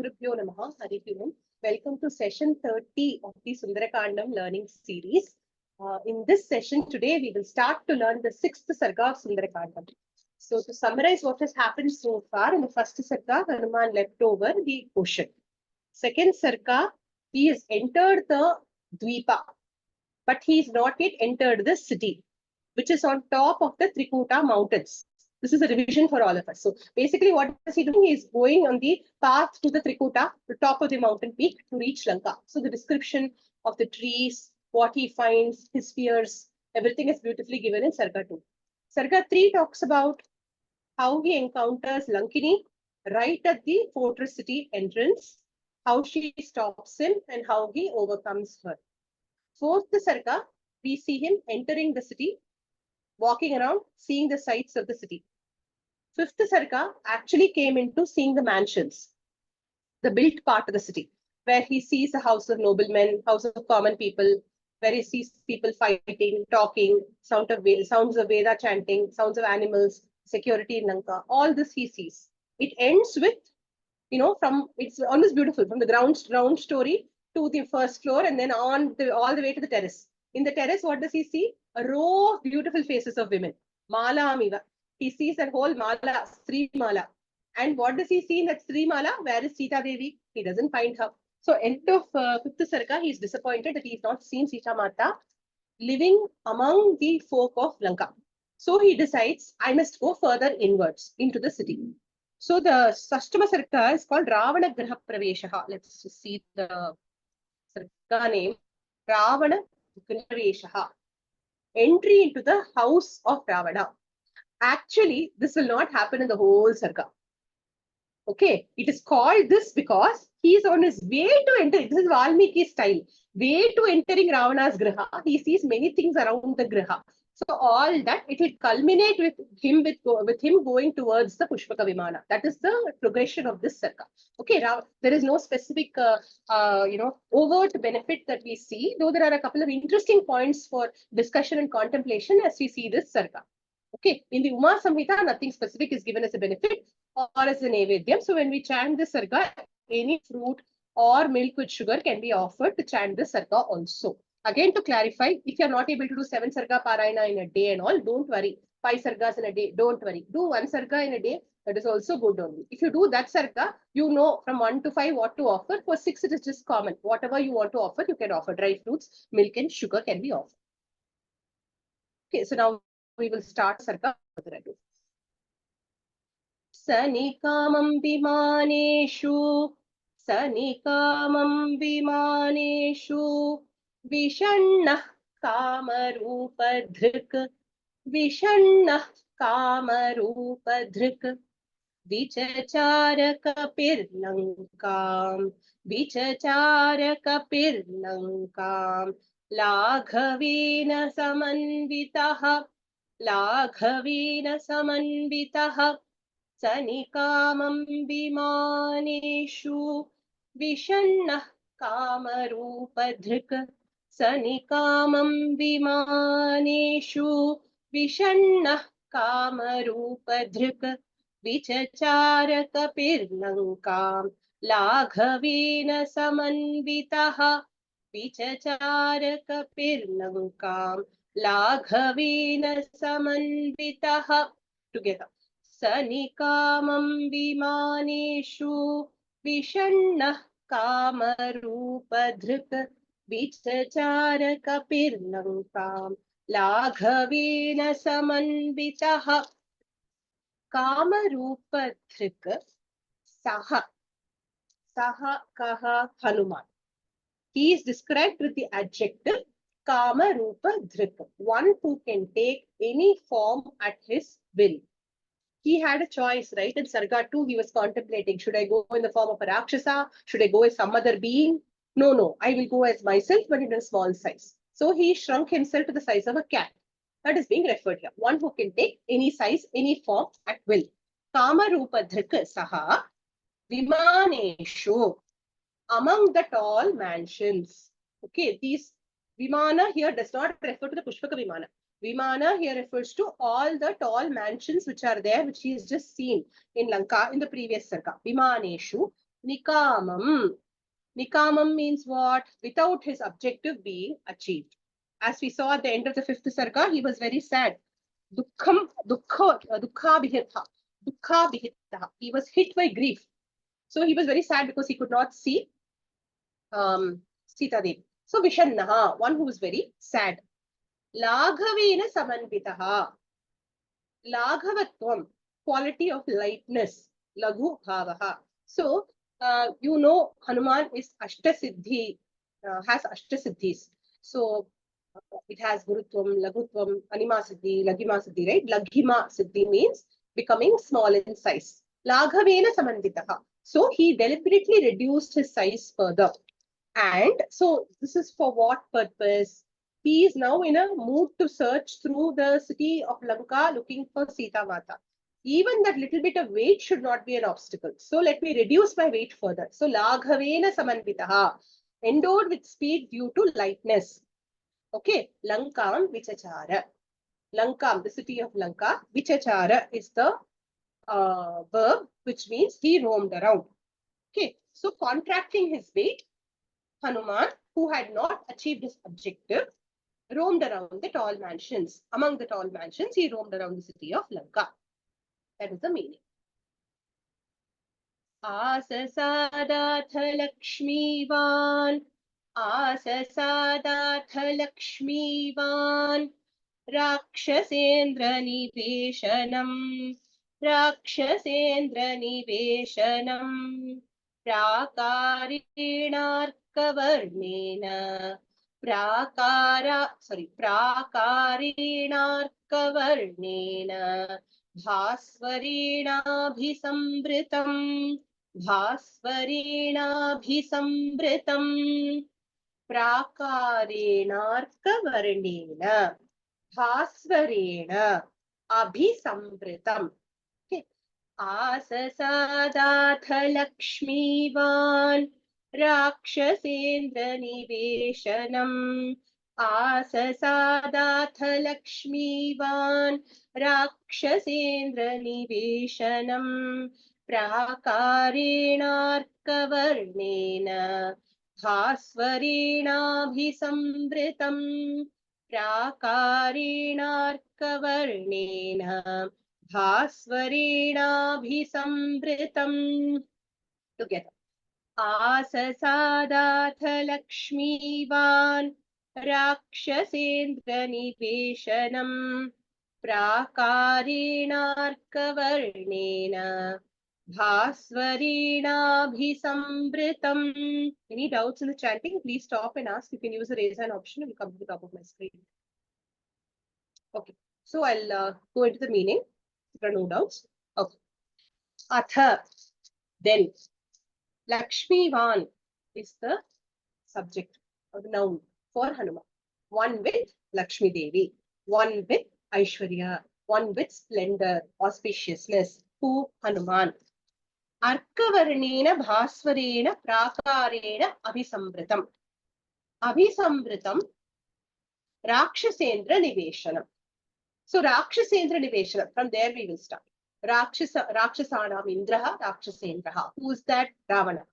Gurubhyo Namaha, Hari Om. Welcome to session 30 of the Sundarakandam learning series. In this session today, we will start to learn the sixth Sarga of Sundarakandam. So to summarize what has happened so far, in the first Sarga, Hanuman leapt over the ocean. Second Sarga, he has entered the Dvipa, but he is not yet entered the city, which is on top of the Trikuta mountains. This is a revision for all of us. So basically what is he doing? He is going on the path to the Trikuta, the top of the mountain peak to reach Lanka. So the description of the trees, what he finds, his fears, everything is beautifully given in Sarga 2. Sarga 3 talks about how he encounters Lankini right at the fortress city entrance, how she stops him and how he overcomes her. Fourth Sarga, we see him entering the city, walking around, seeing the sights of the city. Fifth Sarga actually came into seeing the mansions, the built part of the city, where he sees a house of noblemen, house of common people, where he sees people fighting, talking, sounds of Veda chanting, sounds of animals, security in Lanka. All this he sees. It ends with, it's almost beautiful, from the ground story to the first floor and then all the way to the terrace. In the terrace, what does he see? A row of beautiful faces of women. Mala Amiva. He sees that whole Mala, Sri Mala. And what does he see in that Sri Mala? Where is Sita Devi? He doesn't find her. So end of fifth Sarga, he is disappointed that he has not seen Sita Mata living among the folk of Lanka. So he decides, I must go further inwards into the city. So the Sashtama Sarga is called Ravana Graha Praveshaha. Let's just see the Sarga name. Ravana Graha Praveshaha. Entry into the house of Ravana. Actually, this will not happen in the whole Sarga. Okay, it is called this because he is on his way to enter. This is Valmiki style. Way to entering Ravana's Graha. He sees many things around the Graha. So all that, it will culminate with him going towards the Pushpaka Vimana. That is the progression of this Sarga. Okay, now there is no specific, overt benefit that we see, though there are a couple of interesting points for discussion and contemplation as we see this Sarga. Okay, in the Uma Samhita, nothing specific is given as a benefit or as a Nevedyam. So when we chant this Sarga, any fruit or milk with sugar can be offered to chant this Sarga also. Again, to clarify, if you are not able to do 7 Sarga Parayana in a day and all, don't worry. 5 Sargas in a day, don't worry. Do 1 Sarga in a day, that is also good only. If you do that Sarga, you know from 1 to 5 what to offer. For 6, it is just common. Whatever you want to offer, you can offer. Dry fruits, milk and sugar can be offered. Okay, so now we will start Sarga. Sanikamam vimaneshu, Sanikamam vimaneshu, Vishannah kamarupadhrik, Vishannah kamarupadhrik, Vichacharaka Pirlankam, Laghavena samanvitaha, Sanikamam vimaneshu, Vishannah kamarupadhrik, Sanikamam vimaneshu, Vishannah kamarupadhrik, Vichacharaka Pirlankam, Laghavena samanvitaha, Vichacharaka Pirlankam, Laghavena samanvitaha. Together. Sanikamam vimaneshu, Vishannah kamarupadhrik, Vichacharaka Pirlankam, Laghavena samanvitaha. Kamarupadhrik Saha. Saha Kaha Hanuman. He is described with the adjective Kamarupadhrik, one who can take any form at his will. He had a choice, right? In Sarga 2, he was contemplating, should I go in the form of a Rakshasa? Should I go as some other being? No, I will go as myself, but in a small size. So he shrunk himself to the size of a cat. That is being referred here. One who can take any size, any form at will. Kamarupadhrik Saha Vimaneshu, among the tall mansions. Okay, these Vimana here does not refer to the Pushpaka Vimana. Vimana here refers to all the tall mansions which are there, which he has just seen in Lanka in the previous Sarga. Vimaneshu, Nikamam. Nikamam means what? Without his objective being achieved. As we saw at the end of the fifth sarga, he was very sad. Dukha. He was hit by grief. So he was very sad because he could not see Sita Devi. So Vishannaha, one who was very sad. Laghavena samanvitaha. Laghavatvam, quality of lightness. Laghu bhavaha. So, Hanuman is Ashtasiddhi, has Ashtasiddhis. So, it has Gurutvam, Lagutvam, Anima Siddhi, Laghima Siddhi, right? Laghima Siddhi means becoming small in size. Laghavena samanditaha. So, he deliberately reduced his size further. And so, this is for what purpose? He is now in a mood to search through the city of Lanka looking for Sita Mata. Even that little bit of weight should not be an obstacle. So let me reduce my weight further. So Laghavena Samanvitaha, endowed with speed due to lightness. Okay, Lankam Vichachara. Lankam, the city of Lanka. Vichachara is the verb, which means he roamed around. Okay, so contracting his weight, Hanuman, who had not achieved his objective, roamed around the tall mansions. Among the tall mansions, he roamed around the city of Lanka. That is the meaning. Asasadath Lakshmivan. Asasadath Lakshmivan. Rakshasendra Niveshanam. Rakshasendra Niveshanam. Prakarinarkavarnena. Prakarinarkavarnena. Bhasvarinabhisambritam. Bhasvarinabhisambritam. Prakarenarkavarnena. Bhasvarena abhisambritam. Okay. Asasadatha Lakshmivan. Rakshasendra Niveshanam. Asasadatha Lakshmivan. Rakshasendra Niveshanam. Prakarenarkavarnena. Bhasvarenabhisambritam. Prakarenarkavarnena. Bhasvarenabhisambritam. Together. Asasadatha Lakshmivan. Rakshasendra Niveshanam. Prakarenarkavarnena. Bhasvarenabhisambritam. Any doubts in the chanting? Please stop and ask. You can use the raise hand option. It will come to the top of my screen. Okay. So I'll go into the meaning. There are no doubts. Okay. Atha. Then. Lakshmivan is the subject or the noun for Hanuman. One with Lakshmi Devi. One with Aishwarya. One with splendor, auspiciousness. Who? Hanuman. Arkavarnena bhasvarena prakarena abhisambritam. Abhisambritam Rakshasendra Niveshanam. So Rakshasendra Niveshanam, from there we will start. Rakshasanam Indraha Rakshasendraha. Who is that? Ravana.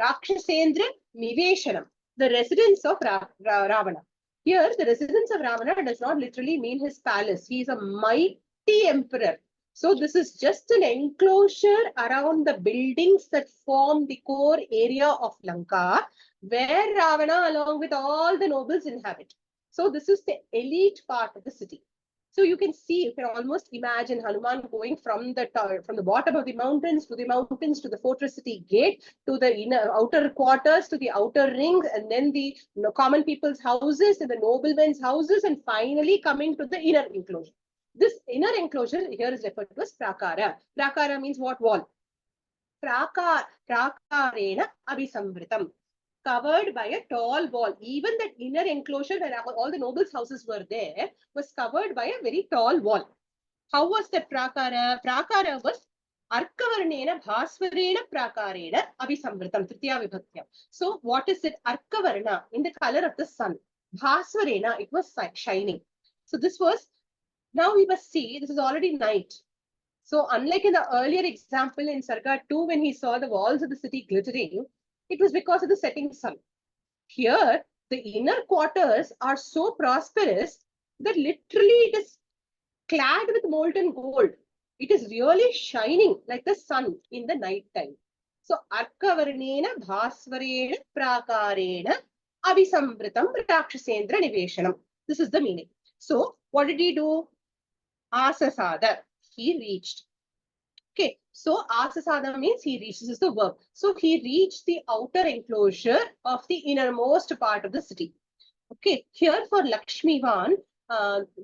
Rakshasendra Niveshanam, the residence of Ravana. Here, the residence of Ravana does not literally mean his palace. He is a mighty emperor. So this is just an enclosure around the buildings that form the core area of Lanka, where Ravana along with all the nobles inhabit. So this is the elite part of the city. So you can see, you can almost imagine Hanuman going from the bottom of the mountains to the fortress city gate, to the outer quarters, to the outer rings, and then the common people's houses and the noblemen's houses, and finally coming to the inner enclosure. This inner enclosure here is referred to as prakara. Prakara means what? Wall. Prakarena abhisambritam. Covered by a tall wall. Even that inner enclosure where all the nobles' houses were there was covered by a very tall wall. How was that prakara? Prakara was Arkavarnena Bhasvarena Prakarena Abhisamritam Tritiya Vibhaktya. So what is it? Arkavarna, in the color of the sun. Bhasvarena, it was shining. So this was, now we must see, this is already night. So unlike in the earlier example in Sarga 2, when he saw the walls of the city glittering, it was because of the setting sun. Here, the inner quarters are so prosperous that literally it is clad with molten gold. It is really shining like the sun in the night time. So, Arkavarnena Bhasvarena Prakarena Avisambritam Rakshasendra Niveshanam. This is the meaning. So, what did he do? Asasada. He reached. Okay, so Asasada means he reached. This is the verb. So, he reached the outer enclosure of the innermost part of the city. Okay, here for Lakshmivan,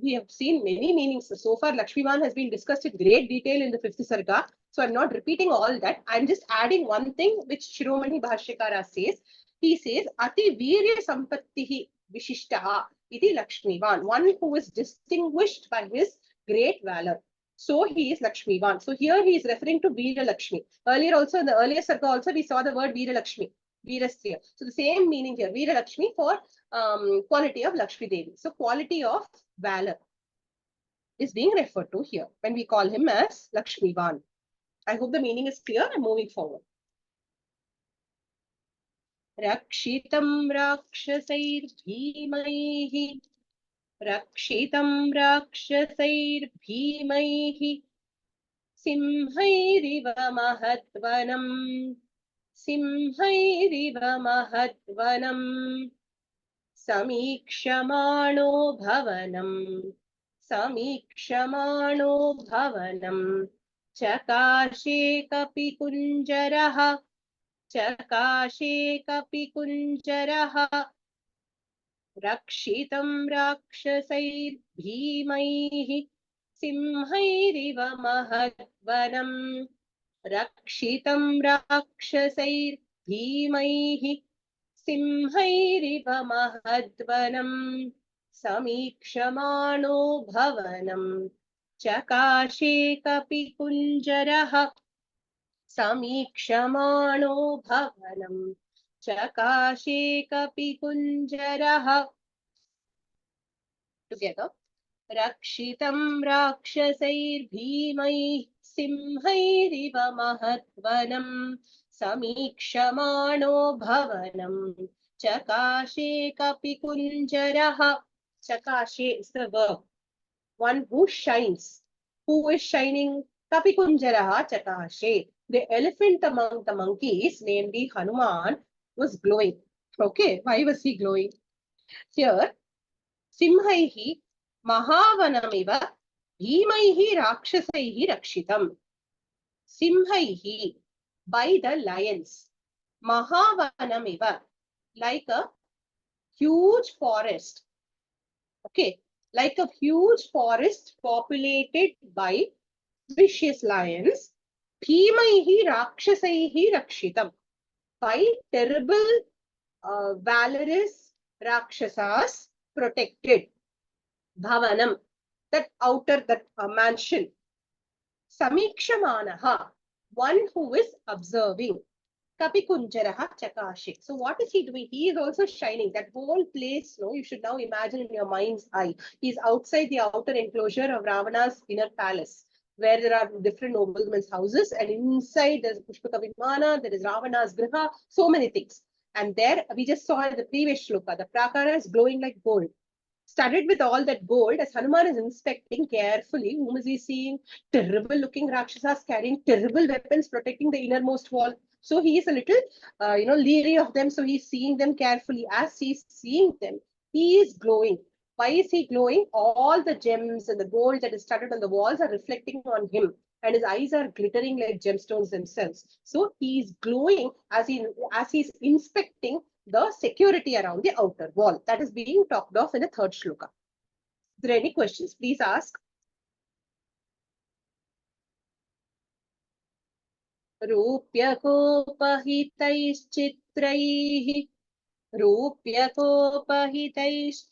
we have seen many meanings. So far, Lakshmivan has been discussed in great detail in the fifth Sarga. So I'm not repeating all that. I'm just adding one thing which Shiromani Bhashyakara says. He says, Ati Virya Sampattihi Vishishtaha iti Lakshmivan, one who is distinguished by his great valor. So he is Lakshmivan. So here he is referring to Veera Lakshmi. Earlier also, in the earlier Sarga also, we saw the word Veera Lakshmi. Veerasya. So the same meaning here, Veera Lakshmi for quality of Lakshmi Devi. So quality of valor is being referred to here when we call him as Lakshmivan. I hope the meaning is clear. I'm moving forward. Rakshitam Rakshasair Bhimaihi. Rakshitam Rakshasair Bhimaihi. Simhairiva Mahatvanam. Simhairiva Mahatvanam. Samikshamaano bhavanam. Samikshamaano bhavanam. Chakashe kapi kunjaraha. Chakashe kapi kunjaraha. Rakshitam rakshasair bhimaihi. Simhairiva mahatvanam. Rakshitam rakshasair bhimaihi. Simhairiva mahadvanam. Samikshamaano bhavanam. Chakashe kapi kunjaraha. Samikshamaano bhavanam. Chakashe kapi kunjaraha. Together. Rakshitam rakshasair bhimai simhairiva mahatvanam. Samikshamaano bhavanam. Chakashe kapi kunjaraha. Chakashe is the verb. One who shines. Who is shining? Kapi kunjaraha chakashe. The elephant among the monkeys, namely Hanuman, was glowing. Okay, why was he glowing? Here, Simhaihi Mahavanamiva Bhimaihi Rakshasaihi Rakshitam. Simhaihi, by the lions. Mahavanamiva, like a huge forest. Okay, like a huge forest populated by vicious lions. Bhimaihi Rakshasaihi Rakshitam. By terrible, valorous Rakshasas protected. Bhavanam, that outer, that mansion. Samikshamanaha, one who is observing. Kapikunjaraha chakashe. So what is he doing? He is also shining. That whole place, no, you should now imagine in your mind's eye. He is outside the outer enclosure of Ravana's inner palace, where there are different noblemen's houses, and inside there's Pushpaka Vimana, there is Ravana's Griha, so many things. And there, we just saw in the previous shloka, the prakara is glowing like gold. Studded with all that gold, as Hanuman is inspecting carefully, whom is he seeing? Terrible looking Rakshasas carrying terrible weapons protecting the innermost wall. So he is a little, leery of them. So he's seeing them carefully. As he's seeing them, he is glowing. Why is he glowing? All the gems and the gold that is studded on the walls are reflecting on him. And his eyes are glittering like gemstones themselves. So he is glowing as he's inspecting the security around the outer wall. That is being talked of in the third shloka. Are there any questions? Please ask. Rupyakopahitais Rupyakopahitais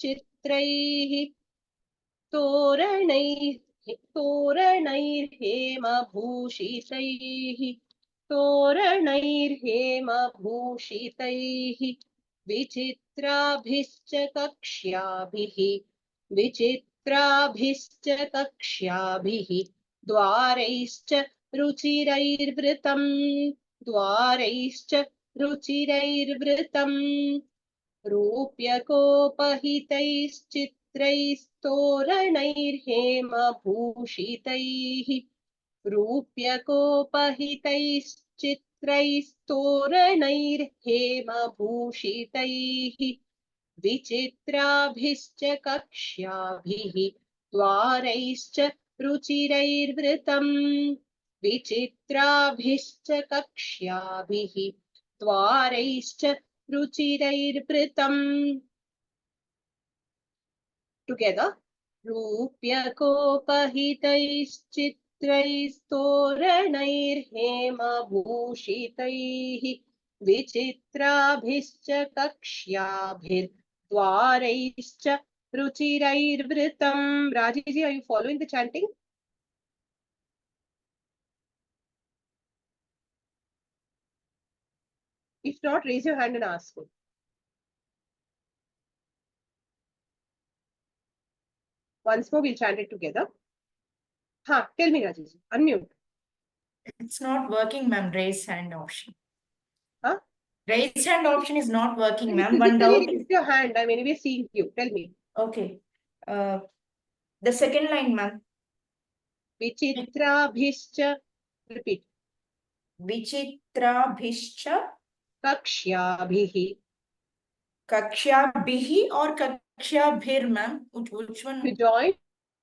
Toranaiर्हेमभूषितैः विचित्राभिश्च कक्ष्याभिः द्वारैश्च रुचिरैर्वृतं द्वारैश्च रुचिरैर्वृतं रूप्यकोपहितैश्चित्रैस्तोरणैर्हेमभूषितैः रूप्यकोपहितैश्चित्रैस्तोरणैर्हेमभूषितैः विचित्राभिश्च कक्ष्याभिः द्वारैश्च रुचिरैर्वृतम् विचित्राभिश्च कक्ष्याभिः द्वारैश्च रुचिरैर्वृतम् together रूप्यकोपहितैश्चित्रैस्तोरणैर्हेमभूषितैः विचित्राभिश्च कक्ष्याभिर्द्वारैश्च रुचिरैर्वृतम्. Rajesh, are you following the chanting? If not, raise your hand and ask me. Once more, we'll chant it together. Tell me, Rajesh. Unmute. It's not working, ma'am. Raise hand option. Huh? Raise hand option is not working, ma'am. One doubt. Raise your hand. I'm anyway seeing you. Tell me. Okay. The second line, ma'am. Vichitrabhischa. Repeat. Vichitrabhischa. Kakshyabhihi. Kakshyabhihi or kakshyabhir, ma'am? Which one? If you join,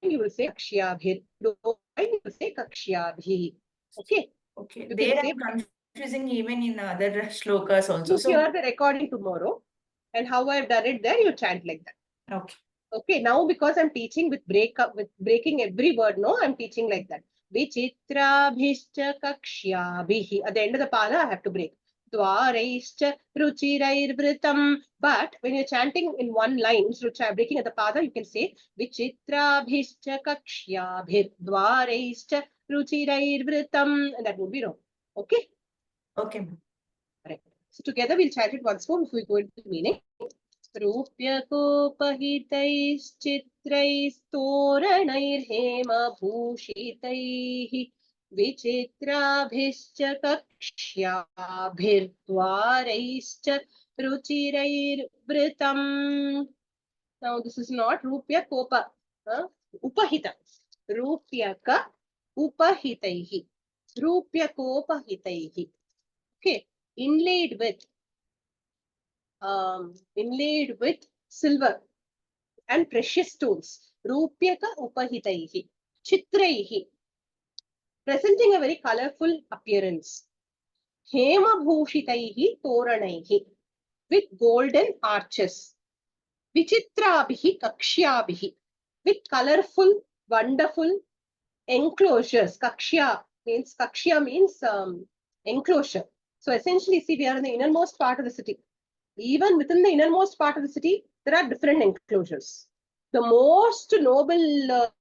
you will say kakshyabhir. Join, you will say kakshyabhihi. Okay. Okay. You There can say I'm confusing even in other shlokas also. You hear the recording tomorrow, and how I've done it there, you chant like that. Okay. Okay. Now, because I'm teaching with breaking every word, no, I'm teaching like that. Vichitrabhischa kakshyabhihi. At the end of the pada, I have to break. Dwaraischa ruchirairvritam. But when you're chanting in one line, instead of breaking at the pada, you can say Vichitrabhischa kakshyabhir dwaraischa ruchirairvritam. And that would be wrong. Okay? Okay. Right. So together we'll chant it once more before we go into the meaning. रूप्यकोपहितैश्चित्रैस्तोरणैर्हेमभूषितैः विचित्राभिश्च कक्ष्याभिर्द्वारैश्च रुचिरैर्वृतम्. Now this is not रूप्यकोप, upahita. रूप्यक upahitaihi. रूप्यकोपहितैः. Okay, inlaid with silver and precious stones. Rupyaka upahitaihi. Chitraihi. Presenting a very colorful appearance. Hema bhushitaihi toranaihi. With golden arches. Vichitrabihi kakshyabhihi. With colorful, wonderful enclosures. Kakshya means enclosure. So essentially, see, we are in the innermost part of the city. Even within the innermost part of the city, there are different enclosures. The most noble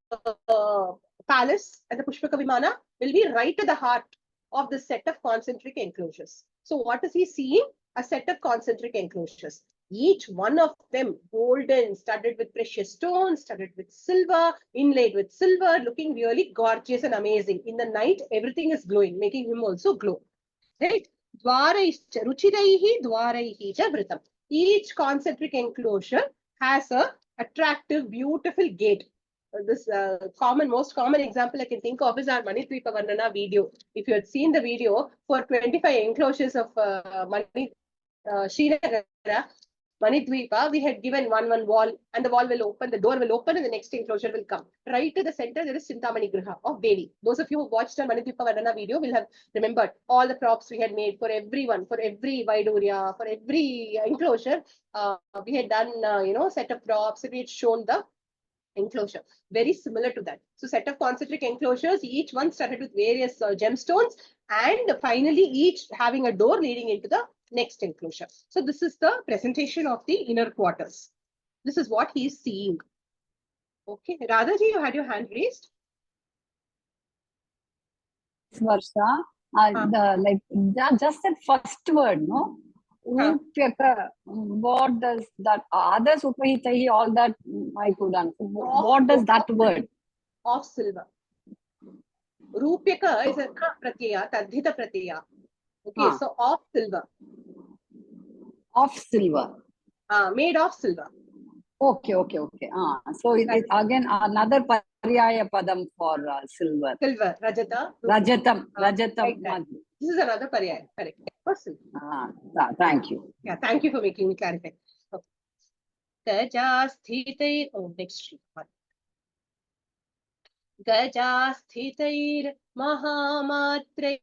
palace at the Pushpaka Vimana will be right at the heart of the set of concentric enclosures. So what is he seeing? A set of concentric enclosures. Each one of them golden, studded with precious stones, studded with silver, inlaid with silver, looking really gorgeous and amazing. In the night, everything is glowing, making him also glow. Right? Dwaraischa ruchiraihi dwaraihi cha vritam. Each concentric enclosure has a attractive, beautiful gate. This most common example I can think of is our Manitvipa Varnana video. If you had seen the video, for 25 enclosures of Srinagar, Manitvipa, we had given one wall, and the wall will open, the door will open, and the next enclosure will come. Right to the center, there is Chintamani Griha of Devi. Those of you who watched our Manitvipa Varnana video will have remembered all the props we had made for everyone, for every Vaiduria, for every enclosure. We had done, set of props, we had shown the enclosure. Very similar to that. So set of concentric enclosures, each one started with various gemstones, and finally each having a door leading into the next enclosure. So this is the presentation of the inner quarters. This is what he is seeing. Okay, Radhaji, you had your hand raised. Varsha, just that first word, no? What does that others upahitahi, all that I could answer. What does that word? Of silver. Rupyaka is a pratyaya, tadhita pratyaya. Okay, so of silver. Of silver. Made of silver. Okay. So it is again another paryaya padam for silver. Silver, rajata. Rajatam. Like that. This is another paryaya, correct. For silver. Thank you. Yeah, thank you for making me clarify. Okay. Gajasthitay. Oh, next sheet. Gajasthitayir mahamatraihi.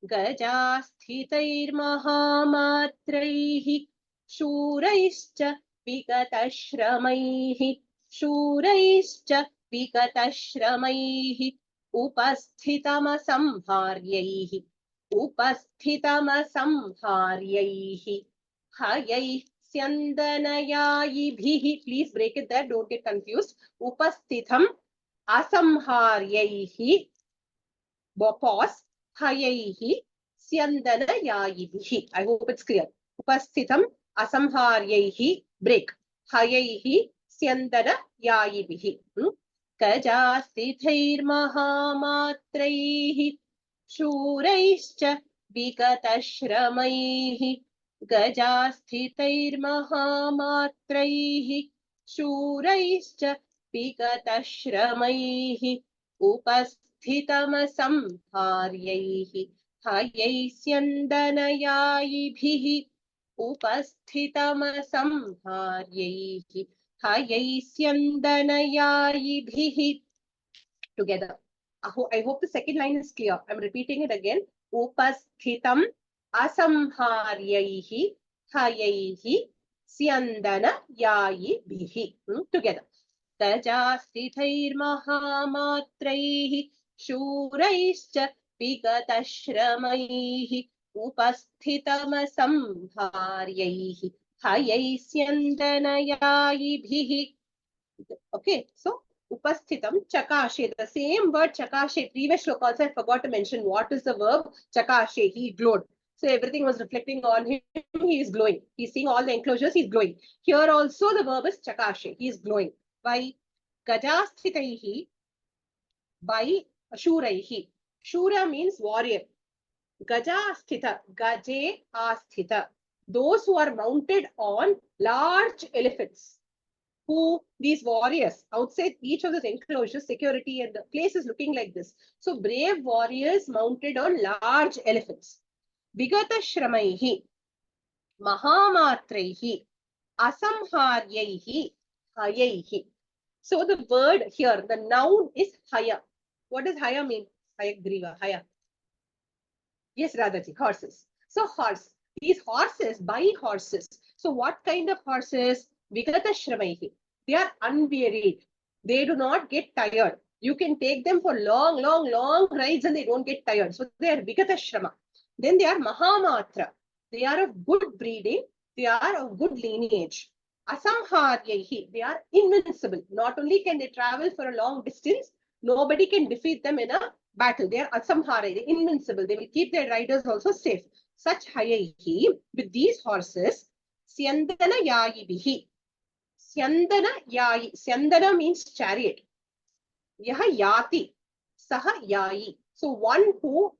Gajasthitayir mahamatraihi. Shuraischa vikatashramaihi. Shuraischa vikatashramaihi. Upasthitamasamharyaihi. Upasthitamasamharyaihi. Hayai Syandanayayibhihi. Please break it there, don't get confused. Upasthitham asamharyaihi. Pause. Hayaihi Syandanayayibhihi. I hope it's clear. Upasthitham asamharyaihi. Break. Hayaihi Syandanayayibhihi. Kajasthithair mahamatraihi. Shuraischa vikatashramaihi. Gajasthithair mahamatraihi. Shuraischa vikatashramaihi. Upasthitamasamharyaihi. Hayaisyandanayayibhihi. Upasthitamasamharyaihi. Hayaisyandanayayibhihi. Together. I hope the second line is clear. I'm repeating it again. Upasthitam asamharyaihi hayaihi syandanayayibhihi. Together. Tajasthithair mahamatraihi shuraischa vikatashramaihi upasthitamasamharyaihi hayaisyandanayayibhihi. Okay, so upasthitam chakashe, the same word chakashe. Previous shloka also I forgot to mention what is the verb chakashe. He glowed. So everything was reflecting on him. He is glowing. He's seeing all the enclosures. He's glowing. Here also the verb is chakashe. He is glowing. By gajasthitaihi, by shuraihi. Shura means warrior. Gajasthita, gaje asthita. Those who are mounted on large elephants. Who these warriors outside each of those enclosures, security and the place is looking like this. So brave warriors mounted on large elephants. Vigata shramaihi, mahamatraihi, asamharyaihi, hayaihi. So the word here, the noun is haya. What does haya mean? Hayagriva, haya. Yes, Radhaji, horses. So horse. These horses, by horses. So what kind of horses? Vigata shramaihi. They are unwearied. They do not get tired. You can take them for long rides and they don't get tired. So they are Vigata Shrama. Then they are Mahamatra. They are of good breeding. They are of good lineage. Asamharyahi. They are invincible. Not only can they travel for a long distance, nobody can defeat them in a battle. They are Asamhara. They are invincible. They will keep their riders also safe. Such Hayahi, with these horses, Syandana Yayibihi. Syandana yayi. Syandana means chariot. Yaha yati. Saha yayi. So one who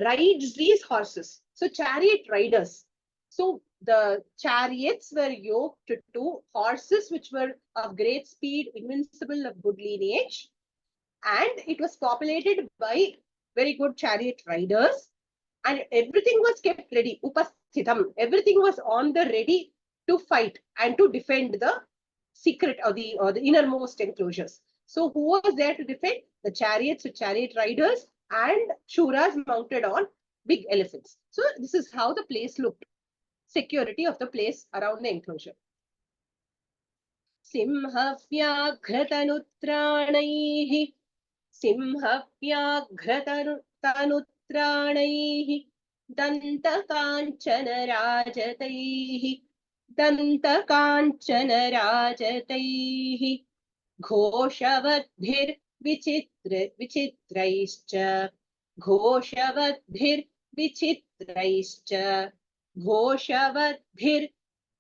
rides these horses. So chariot riders. So the chariots were yoked to horses which were of great speed, invincible, of good lineage. And it was populated by very good chariot riders. And everything was kept ready. Upasthitam. Everything was on the ready to fight and to defend the secret or the innermost enclosures. So who was there to defend? The chariots with chariot riders and shuras mounted on big elephants. So this is how the place looked. Security of the place around the enclosure. Simhavyaghratanutranaihi. Simhavyaghratanutranaihi. Dantakanchana Dantakanchana Ghoshavaddhir vichitraischa Ghoshavaddhir vichitraischa Ghoshavaddhir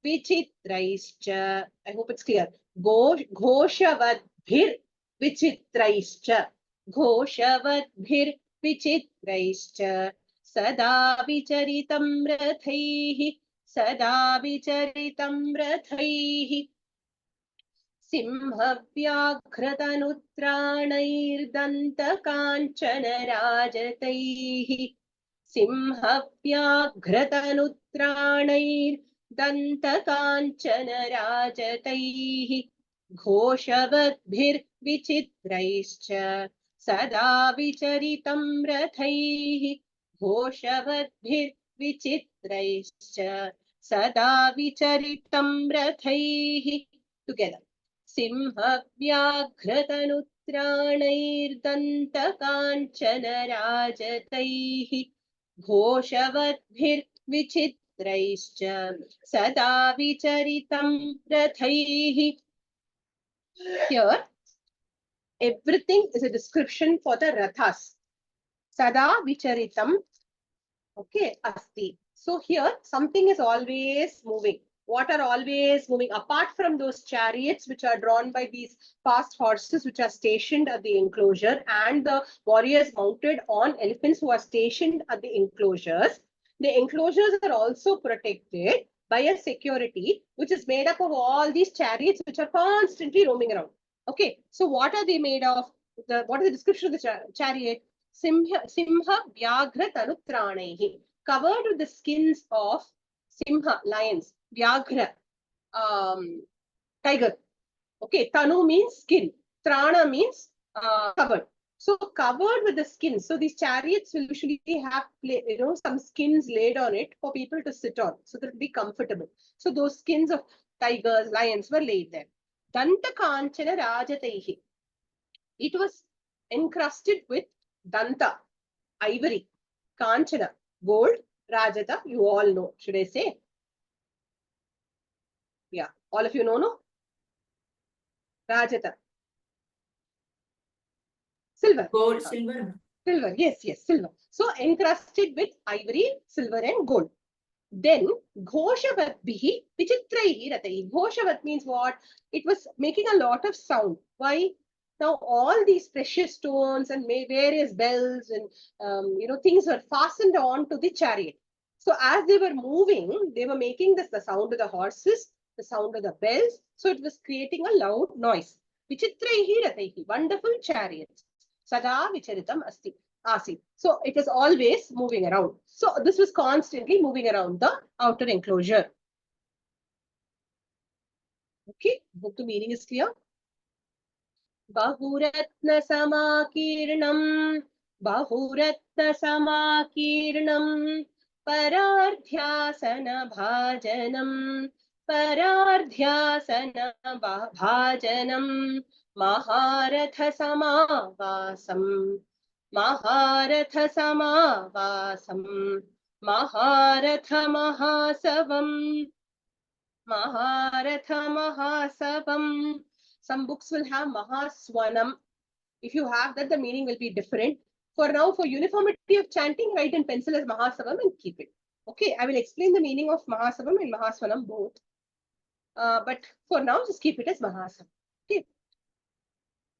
vichitraischa. I hope it's clear. Ghoshavaddhir विचित्रैश्च घोषवद्भिर्विचित्रैश्च सदा विचरितं रथैः सदा विचरितं रथैः सिंहव्याघ्रतनुत्राणैर्दन्तकाञ्चनराजतैः सिंहव्याघ्रतनुत्राणैर्दन्तकाञ्चनराजतैः घोषवद्भिर्विचित्रैश्च सदा विचरितं रथैः घोषवद्भिर्विचित्रैश्च सदा विचरितं रथैः together सिंहव्याघ्रतनुत्राणैर्दन्तकाञ्चनराजतैः घोषवद्भिर्विचित्रैश्च सदा विचरितं रथैः. Here, everything is a description for the rathas. Sada vicharitam, okay, asti. So here, something is always moving. What are always moving? Apart from those chariots which are drawn by these fast horses which are stationed at the enclosure and the warriors mounted on elephants who are stationed at the enclosures are also protected by a security which is made up of all these chariots which are constantly roaming around. Okay, so what are they made of? What is the description of the chariot? Simha Vyaghra Tanutranehi, covered with the skins of Simha, lions, Vyaghra, tiger. Okay, Tanu means skin, Trana means covered. So covered with the skin. So these chariots will usually have some skins laid on it for people to sit on, so that it will be comfortable. So those skins of tigers, lions were laid there. Danta Kanchana Rajataihi. It was encrusted with Danta, ivory, Kanchana, gold, Rajata, you all know. Should I say? Yeah, all of you know, no? Rajata. Silver. Gold, silver. Silver, yes, silver. So encrusted with ivory, silver and gold. Then Ghoshavatbihi Vichitraihi Rataihi. Ghoshavat means what? It was making a lot of sound. Why? Now all these precious stones and various bells and things were fastened on to the chariot. So as they were moving, they were making the sound of the horses, the sound of the bells. So it was creating a loud noise. Vichitraihi Rataihi. Wonderful chariots. Sada Vicharitam Asti. Asi. So it was always moving around. So this was constantly moving around the outer enclosure. Okay, hope the meaning is clear. Bahuratna Samakirnam, Bahuratna Samakirnam, Parardhyasana Bhajanam, Parardhyasana Bhajanam, Maharatha Samavasam. Maharatha Samavasam, Maharatha Mahasavam, Maharatha Mahasavam. Some books will have Mahaswanam. If you have that, the meaning will be different. For now, for uniformity of chanting, write in pencil as Mahasavam and keep it. Okay, I will explain the meaning of Mahasavam and Mahaswanam both. But for now, just keep it as Mahasavam. Okay.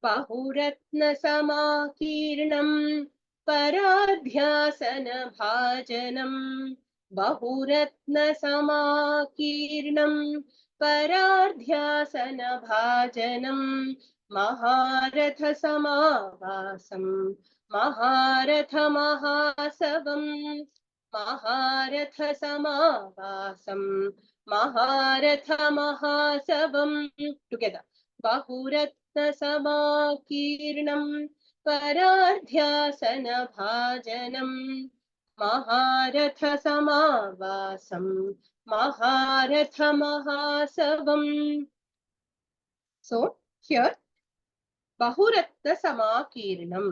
Bahuratna Samakirnam, Paradhyasana Bhajanam, Bahuratna Samakirnam, Paradhyasana Bhajanam, Maharatha Samavasam, Maharatha Mahasavam, Maharatha Samavasam, Maharatha Mahasavam. Together. Bahuratna Samakirnam, Paradhyasana Bhajanam, Maharatha Samavasam, Maharatha Mahasavam. So here, Bahuratna Samakirnam,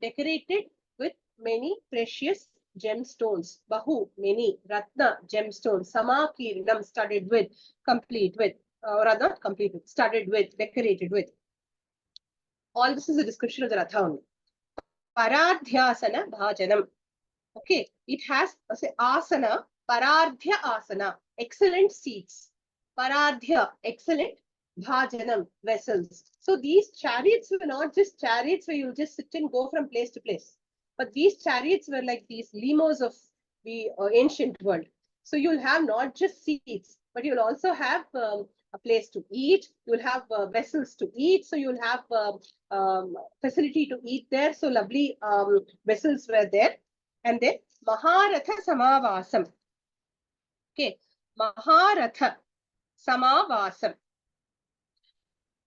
decorated with many precious gemstones. Bahu, many. Ratna, gemstones. Samakirnam, studded with, complete with. Or rather, not complete with, studded with, decorated with. All this is a description of the Ratha only. Paradhyasana Bhajanam. Okay, it has asana, Paradhya asana, excellent seats. Paradhya, excellent. bhajanam, vessels. So these chariots were not just chariots where you just sit and go from place to place, but these chariots were like these limos of the ancient world. So you'll have not just seats, but you'll also have a place to eat. You'll have vessels to eat. So you'll have facility to eat there. So lovely vessels were there. And then Maharatha Samavasam. Okay, Maharatha Samavasam.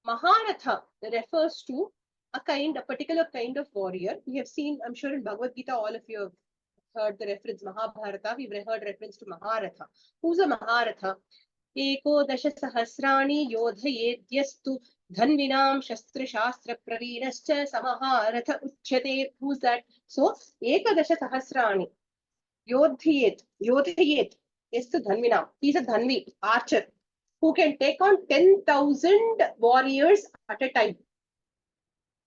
Maharatha refers to a particular kind of warrior. We have seen, I'm sure in Bhagavad Gita, all of you have heard the reference Mahabharata. We've heard reference to Maharatha. Who's a Maharatha? Eko dasha sahasrani yodhayedyastu dhanvinam shastra shastra pravinascha samaharatha uchyate. Who's that? So, Eka dasha sahasrani yodhayet yastu dhanvinam. He's a dhanvi, archer, who can take on 10,000 warriors at a time.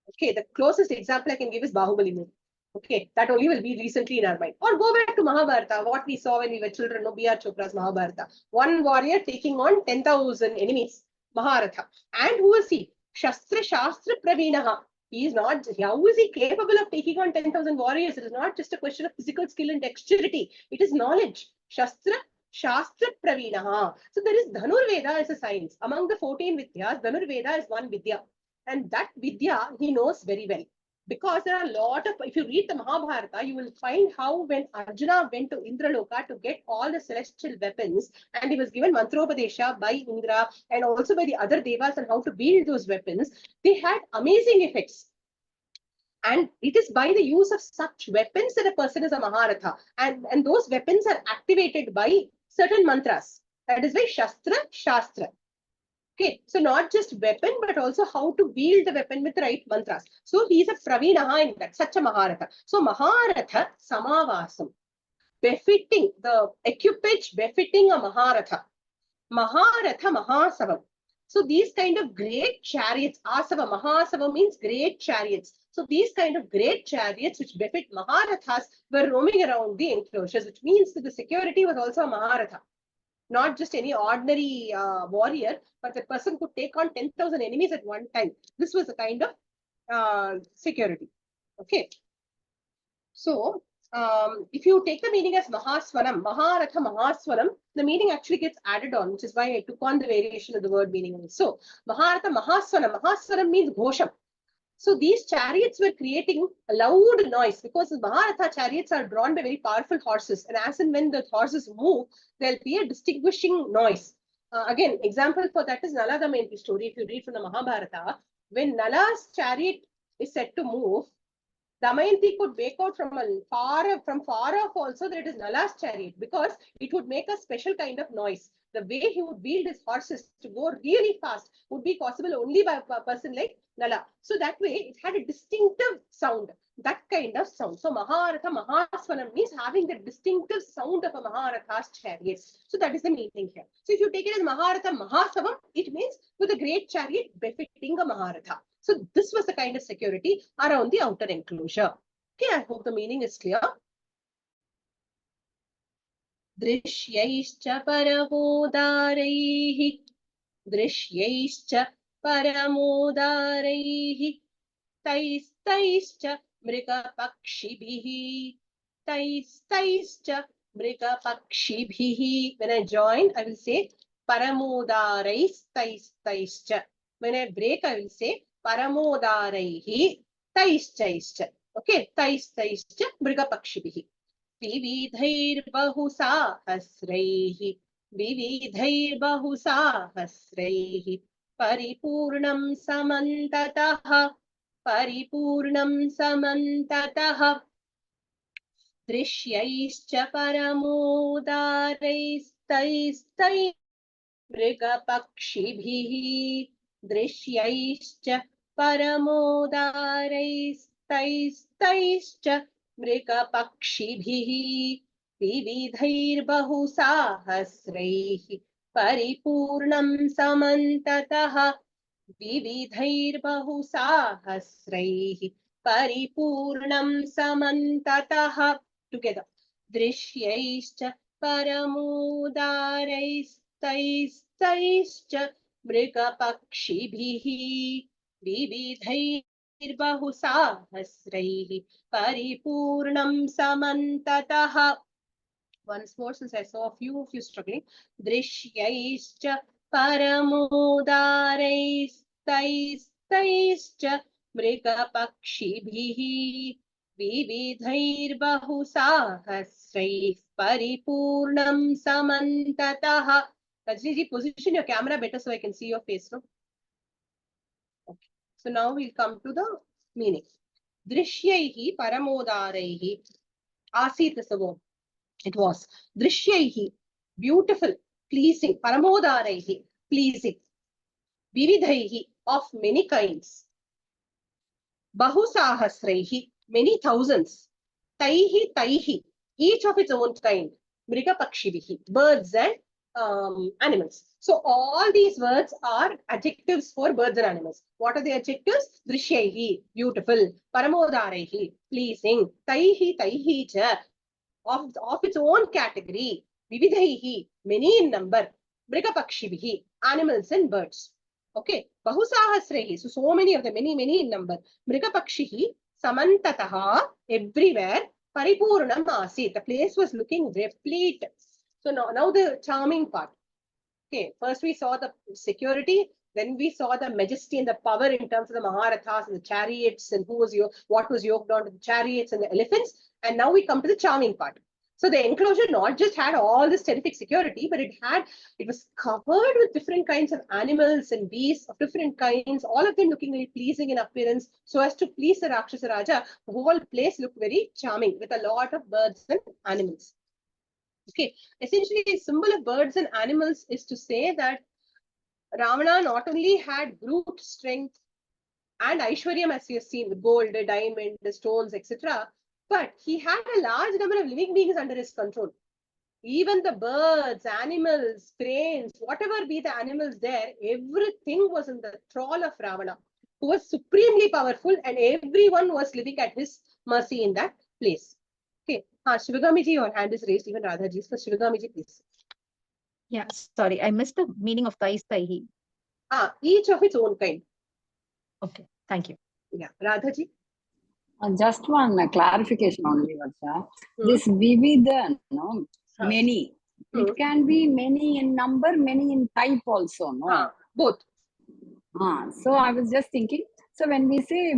Okay, the closest example I can give is Bahubali movie. Okay, that only will be recently in our mind. Or go back to Mahabharata, what we saw when we were children, no, B.R. Chopra's Mahabharata. One warrior taking on 10,000 enemies, Maharatha. And who is he? Shastra Shastra Pravinaha. He is not, how is he capable of taking on 10,000 warriors? It is not just a question of physical skill and dexterity. It is knowledge. Shastra Shastra Pravinaha. So there is Dhanurveda as a science. Among the 14 Vidyas, Dhanurveda is one Vidya. And that Vidya, he knows very well. Because there are a lot of, if you read the Mahabharata, you will find how when Arjuna went to Indraloka to get all the celestial weapons, and he was given Mantropadesha by Indra and also by the other devas on how to wield those weapons, they had amazing effects. And it is by the use of such weapons that a person is a Maharatha. And those weapons are activated by certain mantras. That is why Shastra, Shastra. Okay, so not just weapon, but also how to wield the weapon with the right mantras. So he is a Pravinaha in that, such a Maharatha. So Maharatha Samavasam, befitting, the equipage befitting a Maharatha. Maharatha Mahasavam. So these kind of great chariots, Asava, Mahasava means great chariots. So these kind of great chariots which befit Maharathas were roaming around the enclosures, which means that the security was also a Maharatha. Not just any ordinary warrior, but the person could take on 10,000 enemies at one time. This was a kind of security. Okay. So, if you take the meaning as Mahaswanam, Maharatha Mahaswanam, the meaning actually gets added on, which is why I took on the variation of the word meaning also. Maharatha Mahaswanam. Mahaswanam means Ghosham. So these chariots were creating a loud noise because the Maharatha chariots are drawn by very powerful horses. And as and when the horses move, there'll be a distinguishing noise. Again, example for that is Nala Damayanti story. If you read from the Mahabharata, when Nala's chariot is said to move, Damayanti could make out from far off also that it is Nala's chariot because it would make a special kind of noise. The way he would wield his horses to go really fast would be possible only by a person like Nala. So that way it had a distinctive sound, that kind of sound. So Maharatha Mahaswanam means having the distinctive sound of a Maharatha's chariot. So that is the meaning here. So if you take it as Maharatha Mahasavam, it means with a great chariot befitting a Maharatha. So this was the kind of security around the outer enclosure. Okay, I hope the meaning is clear. Drishyaischcha paramodaraihi. Drishyaischcha paramodaraihi. Taistaischa mrigapakshibhihi. Taistaischa mrigapakshibhihi. When I join, I will say paramodarais taistaischa. When I break, I will say paramodaraihi taistaischa. Okay, taistaischa mrigapakshibhihi. विविधैर्बहुसाहस्रैः विविधैर्बहुसाहस्रैः परिपूर्णं समन्ततः परिपूर्णं समन्ततः दृश्यैश्च परमोदारैस्तैस्तै मृगपक्षिभिः दृश्यैश्च परमोदारैस्तैस्तैश्च मृगपक्षिभिः विविधैर्बहुसाहस्रैः परिपूर्णं समन्ततः विविधैर्बहुसाहस्रैः परिपूर्णं समन्ततः together दृश्यैश्च परमोदारैस्तैस्तैश्च मृगपक्षिभिः विविधैर्बहुसाहस्रैः परिपूर्णं समन्ततः. Once more, since I saw a few of you struggling. Drishyaischcha paramodarais mrigapakshibhihi vividhairbahusahasraih paripurnam samantatah. Rajni ji, position your camera better so I can see your face. No? Okay. So now we'll come to the meaning. Drishyaihi paramodaraihi. Asit is the word. It was Drishyaihi, beautiful, pleasing, Paramodaraihi, pleasing, Vividhaihi, of many kinds, Bahusahasraihi, many thousands, Taihi, each of its own kind, Mrigapakshivihi, birds and animals. So all these words are adjectives for birds and animals. What are the adjectives? Drishyaihi, beautiful, Paramodaraihi, pleasing, Taihi cha, of its own category, vividhaihi, many in number, mrigapakshibihi, animals and birds. Okay, bahusahasrehi, so many of them, many in number, mrigapakshihi, samantataha, everywhere, paripurnam asit, the place was looking replete. So now the charming part. Okay, first we saw the security, then we saw the majesty and the power in terms of the Maharathas and the chariots and what was yoked onto the chariots and the elephants. And now we come to the charming part. So the enclosure not just had all this terrific security, but it was covered with different kinds of animals and beasts of different kinds, all of them looking very pleasing in appearance, so as to please the Rakshasa Raja. The whole place looked very charming with a lot of birds and animals. Okay, essentially a symbol of birds and animals is to say that Ravana not only had brute strength and Aishwaryam, as you have seen, with gold, diamond, stones, etc., but he had a large number of living beings under his control. Even the birds, animals, cranes, whatever be the animals there, everything was in the thrall of Ravana, who was supremely powerful, and everyone was living at his mercy in that place. Okay, Shivagamiji, your hand is raised, even Radhaji's. So Shivagamiji, please. Yeah, sorry, I missed the meaning of Taihi. Each of its own kind. Okay, thank you. Yeah, Radhaji. Just one clarification only, Varsha. This Vividha, no, many. It can be many in number, many in type also, no? Both. So I was just thinking, so when we say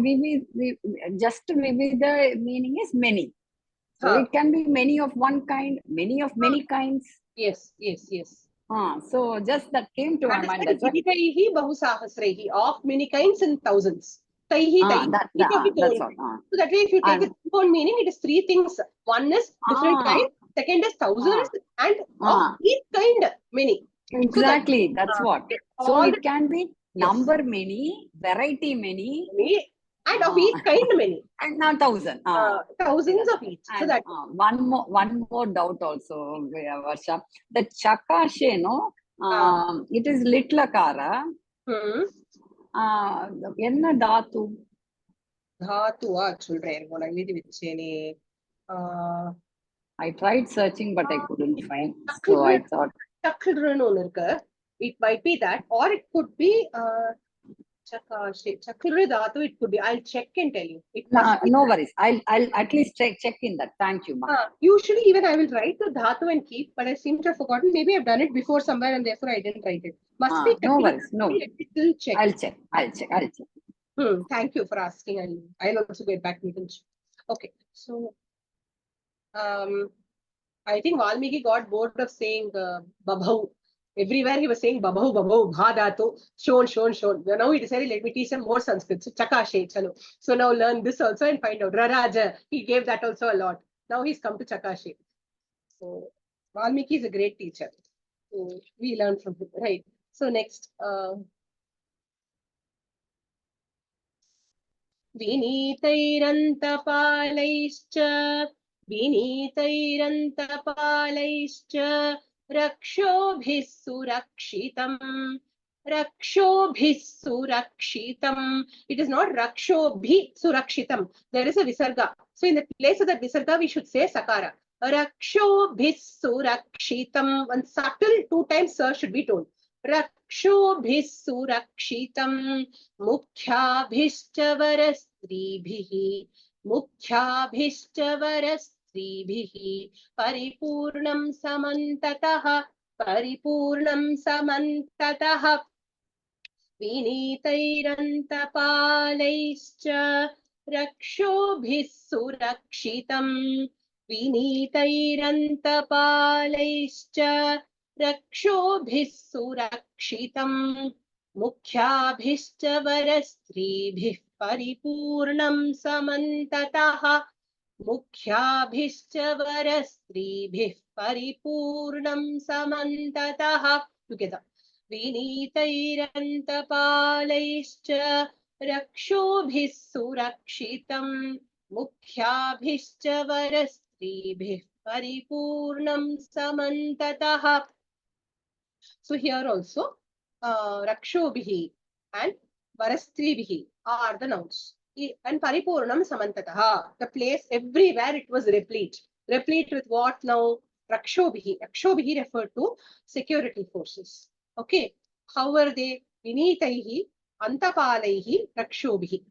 just Vividha meaning is many. So it can be many of one kind, many of many kinds. Yes. So just that came to my mind. That's Vividhaihi bahusahasrehi, of many kinds and thousands. Taihi. That's all. So that way, if you take the simple meaning, it is three things. One is different kind, second is thousands, and of each kind, many. Exactly, so that's what. So it can be number many, variety many, and of each kind many. And now thousand. Thousands of each. And so that one more doubt also, Varsha. The chakashe, no, it is litlakara. Enna dhatu? Dhatu children. I tried searching, but I couldn't find. So I thought it might be that, or it could be Chakashe. Chakra dhatu, it could be. I'll check and tell you. No worries. I'll at least check in that. Thank you, ma'am. Usually, even I will write the dhatu and keep, but I seem to have forgotten. Maybe I've done it before somewhere, and therefore I didn't write it. Must be. No worries. No. Let me still check. I'll check. Thank you for asking. I'll also get back to you. Okay. So, I think Valmiki got bored of saying babhau. Everywhere he was saying babhau, bhadatu, shown. Now he decided, let me teach him more Sanskrit. So chakashe, chalo. So now learn this also and find out. Raraja, he gave that also a lot. Now he's come to chakashe. So Valmiki is a great teacher. So we learn from him, right? So next, Vinitairantapalaischa Rakshobhis surakshitam. It is not Rakshobhi surakshitam. There is a visarga. So in the place of that visarga, we should say sakara. Rakshobhis surakshitam. One subtle 2 times sir should be told. रक्षोभिः सुरक्षितं मुख्याभिश्च वरस्त्रीभिः मुख्याभिश्च वरस्त्रीभिः परिपूर्णं समन्ततः विनीतैरन्तपालैश्च रक्षोभिः सुरक्षितं विनीतैरन्तपालैश्च रक्षोभिः सुरक्षितं मुख्याभिश्च वरस्त्रीभिः परिपूर्णं समन्ततः मुख्याभिश्च वरस्त्रीभिः परिपूर्णं समन्ततः together विनीतैरन्तपालैश्च रक्षोभिः सुरक्षितं मुख्याभिश्च वरस्त्रीभिः परिपूर्णं समन्ततः. So here also Rakshobhihi and Varastribihi are the nouns. And Paripurnam Samantataha, the place everywhere it was replete. Replete with what now? Rakshobhihi. Rakshobhihi referred to security forces. Okay. How were they? Vinitaihi, Antapalaihi, Rakshobhihi.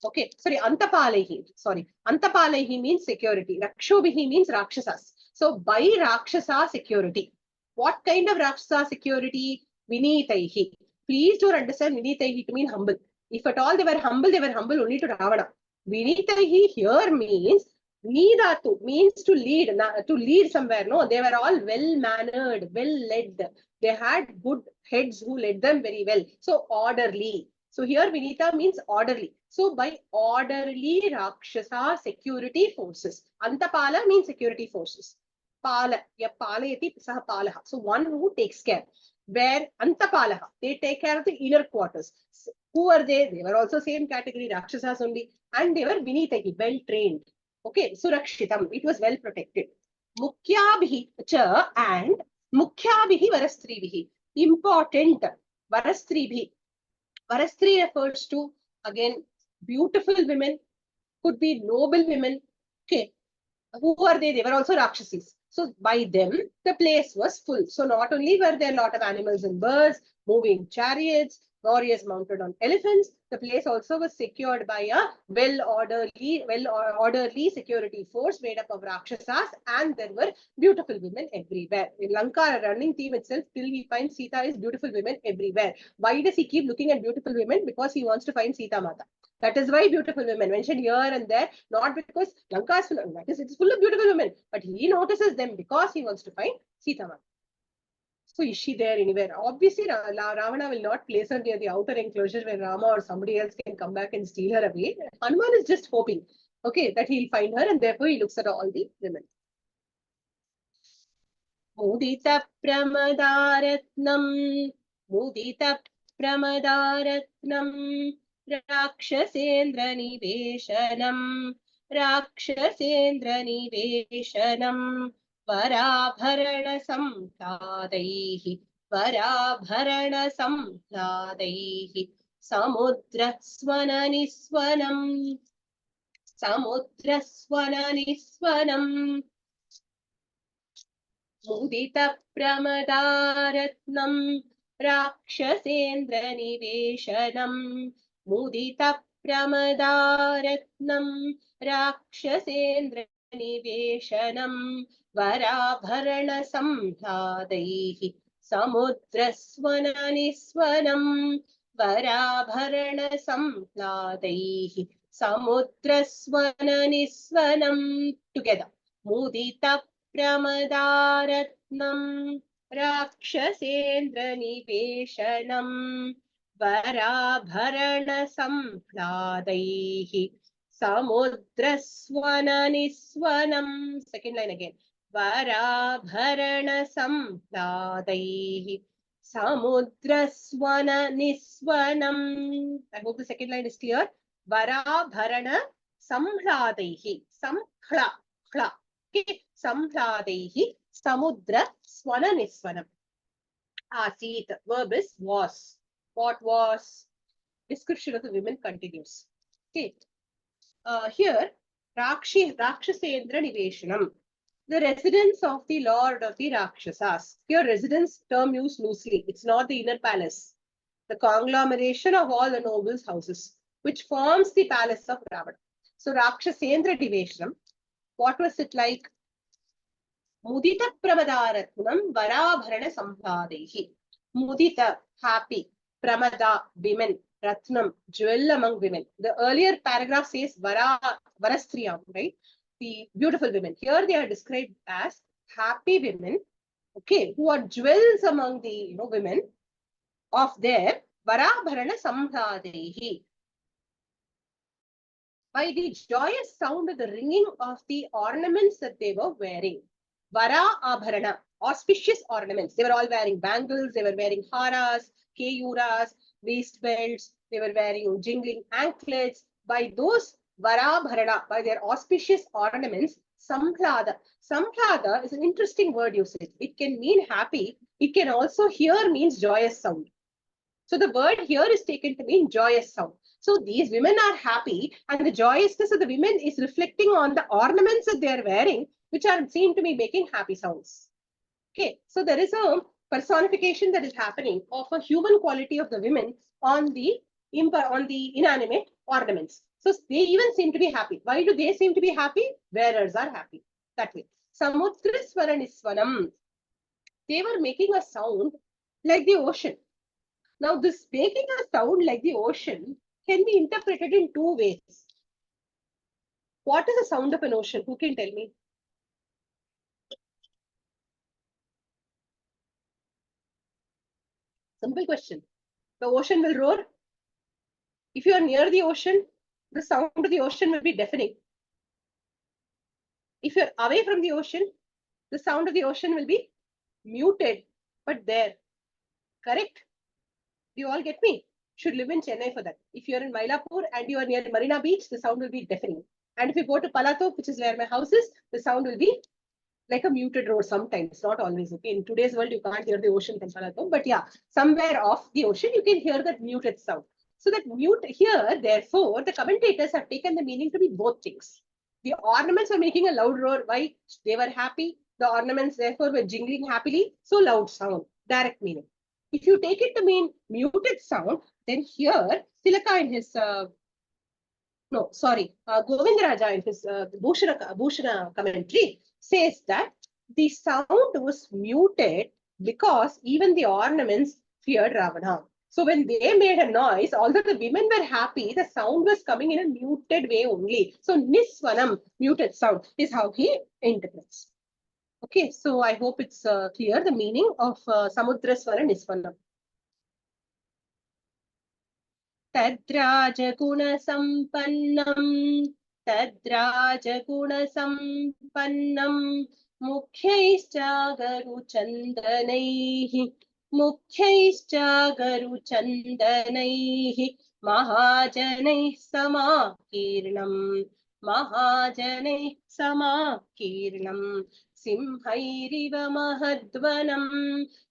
Okay, sorry, Antapalaihi. Sorry, Antapalaihi means security. Rakshobhihi means Rakshasas. So by Rakshasa security. What kind of Rakshasa security? Vinitaihi. Please don't understand Vinitaihi to mean humble. If at all they were humble only to Ravana. Vinitaihi here means Nidatu, means to lead somewhere. No, they were all well-mannered, well-led. They had good heads who led them very well. So orderly. So here Vinita means orderly. So by orderly Rakshasa security forces. Antapala means security forces. Pala, palayati saha palaha. So one who takes care. Where Antapalaha, they take care of the inner quarters. So who are they? They were also same category, Rakshasas only. And they were Vinitahi, well trained. Okay, Surakshitam, it was well protected. Mukyabhi cha and Mukyabhi Varastribihi. Important Varastribihi. Varastri refers to, again, beautiful women, could be noble women. Okay, who are they? They were also Rakshasis. So by them, the place was full. So not only were there a lot of animals and birds, moving chariots, warriors mounted on elephants, the place also was secured by a well-orderly security force made up of Rakshasas, and there were beautiful women everywhere. In Lanka, a running theme itself, till he finds Sita, is beautiful women everywhere. Why does he keep looking at beautiful women? Because he wants to find Sita Mata. That is why beautiful women mentioned here and there, not because Lanka is full of, it's full of beautiful women, but he notices them because he wants to find Sita Mata. So is she there anywhere? Obviously, Ravana will not place her near the outer enclosure where Rama or somebody else can come back and steal her away. Hanuman is just hoping, okay, that he'll find her, and therefore he looks at all the women. Mudita Pramadaratnam, Mudita Pramadaratnam, Rakshasendra Niveshanam, Rakshasendra Niveshanam, Varabharana Samkladaihi, Varabharana Samkladaihi, Samudrasvananisvanam, Samudrasvananisvanam, Mudita Pramadaratnam, Rakshasendra Niveshanam, Mudita Pramadaratnam, Rakshasendra Niveshanam, Varabharana Samhladaihi, Samudrasvananisvanam, Varabharana Samhladaihi, Samudrasvananisvanam. Together. Mudita Pramadaratnam, Rakshasendra Niveshanam, Varabharana Samhladaihi, Samudrasvananisvanam. Second line again. Varabharana Samhladaihi, Samudrasvananisvanam. I hope the second line is clear. Varabharana Samhladaihi. Samhla. Okay. Samhladaihi Samudra Swananisvanam. Asit. Verb is was. What was? Description of the women continues. Okay. Here, Rakshasendra Niveshanam. the residence of the lord of the Rakshasas. Here, residence term used loosely. It's not the inner palace. The conglomeration of all the nobles' houses, which forms the palace of Ravana. So, Rakshasendra Divesham, what was it like? Mudita Pramadaratnam Varabharana Sambhadehi. Mudita, happy. Pramada, women. Ratnam, jewel among women. The earlier paragraph says Varastriyam, right? The beautiful women. Here they are described as happy women, okay, who are jewels among the women of their Varabharana Sambhadehi. By the joyous sound of the ringing of the ornaments that they were wearing. Vara Abharana, auspicious ornaments. They were all wearing bangles, they were wearing haras, keyuras, waist belts, they were wearing jingling anklets. By those Varabharana, by their auspicious ornaments, Samplada. Samplada is an interesting word usage. It can mean happy. It can also here means joyous sound. So the word here is taken to mean joyous sound. So these women are happy, and the joyousness of the women is reflecting on the ornaments that they are wearing, which are seen to be making happy sounds. Okay, so there is a personification that is happening of a human quality of the women on the inanimate ornaments. So they even seem to be happy. Why do they seem to be happy? Wearers are happy. That way. Samudriswaraniswanam. They were making a sound like the ocean. Now, this making a sound like the ocean can be interpreted in two ways. What is the sound of an ocean? Who can tell me? Simple question. The ocean will roar. If you are near the ocean, the sound of the ocean will be deafening. If you're away from the ocean, the sound of the ocean will be muted, but there. Correct? Do you all get me? Should live in Chennai for that. If you're in Mylapore and you are near Marina Beach, the sound will be deafening. And if you go to Palato, which is where my house is, the sound will be like a muted roar sometimes, not always. Okay, in today's world, you can't hear the ocean from Palato, but yeah, somewhere off the ocean, you can hear that muted sound. So that mute here, therefore, the commentators have taken the meaning to be both things. The ornaments were making a loud roar. Why? They were happy. The ornaments, therefore, were jingling happily. So loud sound, direct meaning. If you take it to mean muted sound, then here, Tilaka in his Govindaraja in his Bhushana commentary says that the sound was muted because even the ornaments feared Ravana. So when they made a noise, although the women were happy, the sound was coming in a muted way only. So Niswanam, muted sound, is how he interprets. Okay, so I hope it's clear the meaning of Samudraswara Niswanam. तद्राजगुणसम्पन्नं मुख्यैश्चागरुचन्दनैः महाजनैः समाकीर्णम्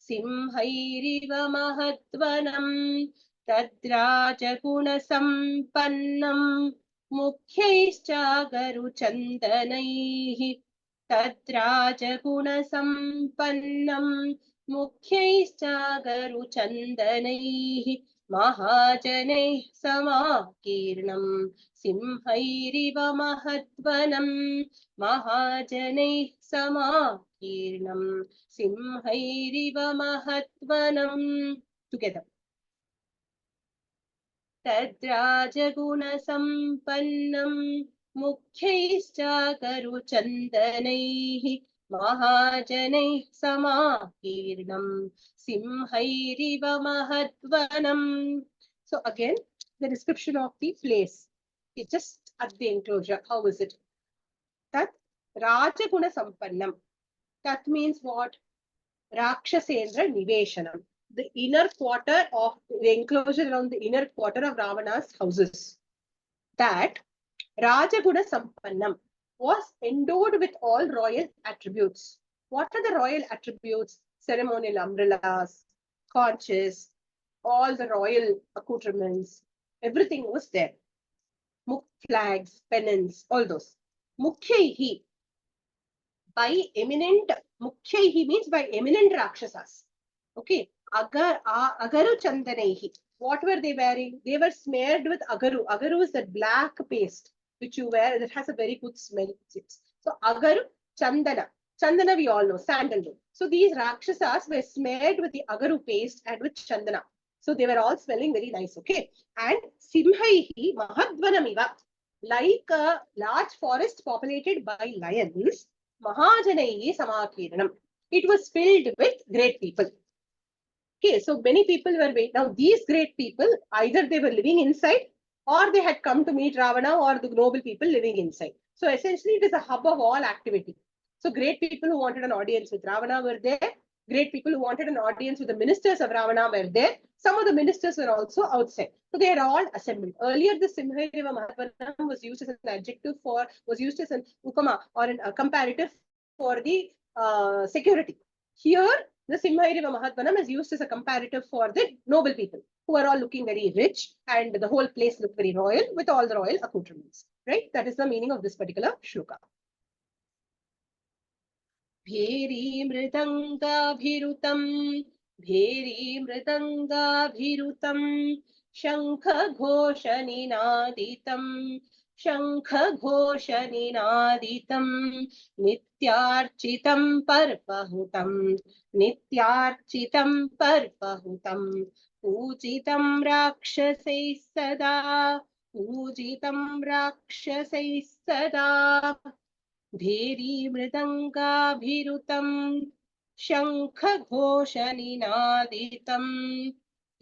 सिंहैरिव महद्वनम् तद्राजगुणसम्पन्नं मुख्यैश्चागरुचन्दनैः महाजनैः समाकीर्णम् सिंहैरिव महद्वनम् Together. तद्राजगुणसम्पन्नं मुख्यैश्चागरुचन्दनैः महाजनैः समाकीर्णम् सिंहैरिव महद्वनम्. So again, the description of the place. It's just at the enclosure. How is it? Tat Rajaguna Sampannam. That means what? Rakshasendra Niveshanam. The inner quarter of the enclosure around the inner quarter of Ravana's houses. That Rajaguna Sampannam was endowed with all royal attributes. What are the royal attributes? Ceremonial umbrellas, conches, all the royal accoutrements, everything was there. Flags, pennants, all those. Mukhyahi. by eminent, Mukhyaihi means by eminent Rakshasas. Okay. Agaru Chandanaihi. What were they wearing? They were smeared with agaru. Agaru is that black paste which you wear that has a very good smell. So agaru Chandana. Chandana we all know, sandalwood. So these Rakshasas were smeared with the agaru paste and with Chandana. So they were all smelling very nice. Okay. And Simhaihi Mahadvanamiva. Like a large forest populated by lions, Mahajanaihi Samakiranam. It was filled with great people. Okay, so many people were waiting. Now, these great people, either they were living inside or they had come to meet Ravana or the noble people living inside. So, essentially, it is a hub of all activity. So, great people who wanted an audience with Ravana were there. Great people who wanted an audience with the ministers of Ravana were there. Some of the ministers were also outside. So, they are all assembled. Earlier, the Simhaiva Mahatvanam was used as an adjective for, was used as an upama or a comparative for the security. Here, the Simhairiva Mahatvanam is used as a comparative for the noble people who are all looking very rich and the whole place looked very royal with all the royal accoutrements. Right? That is the meaning of this particular shloka. Bheri mridanga bhirutam, Bheri mridanga bhirutam, Shankha ghosha ninaditam, Shankha ghosha ninaditam, Nityarchitam parpahutam, Nityarchitam parpahutam, Pujitam rakshasai sada, Pujitam rakshasai sada. Bheri mridangabhirutam, Shankha ghosha ninaditam,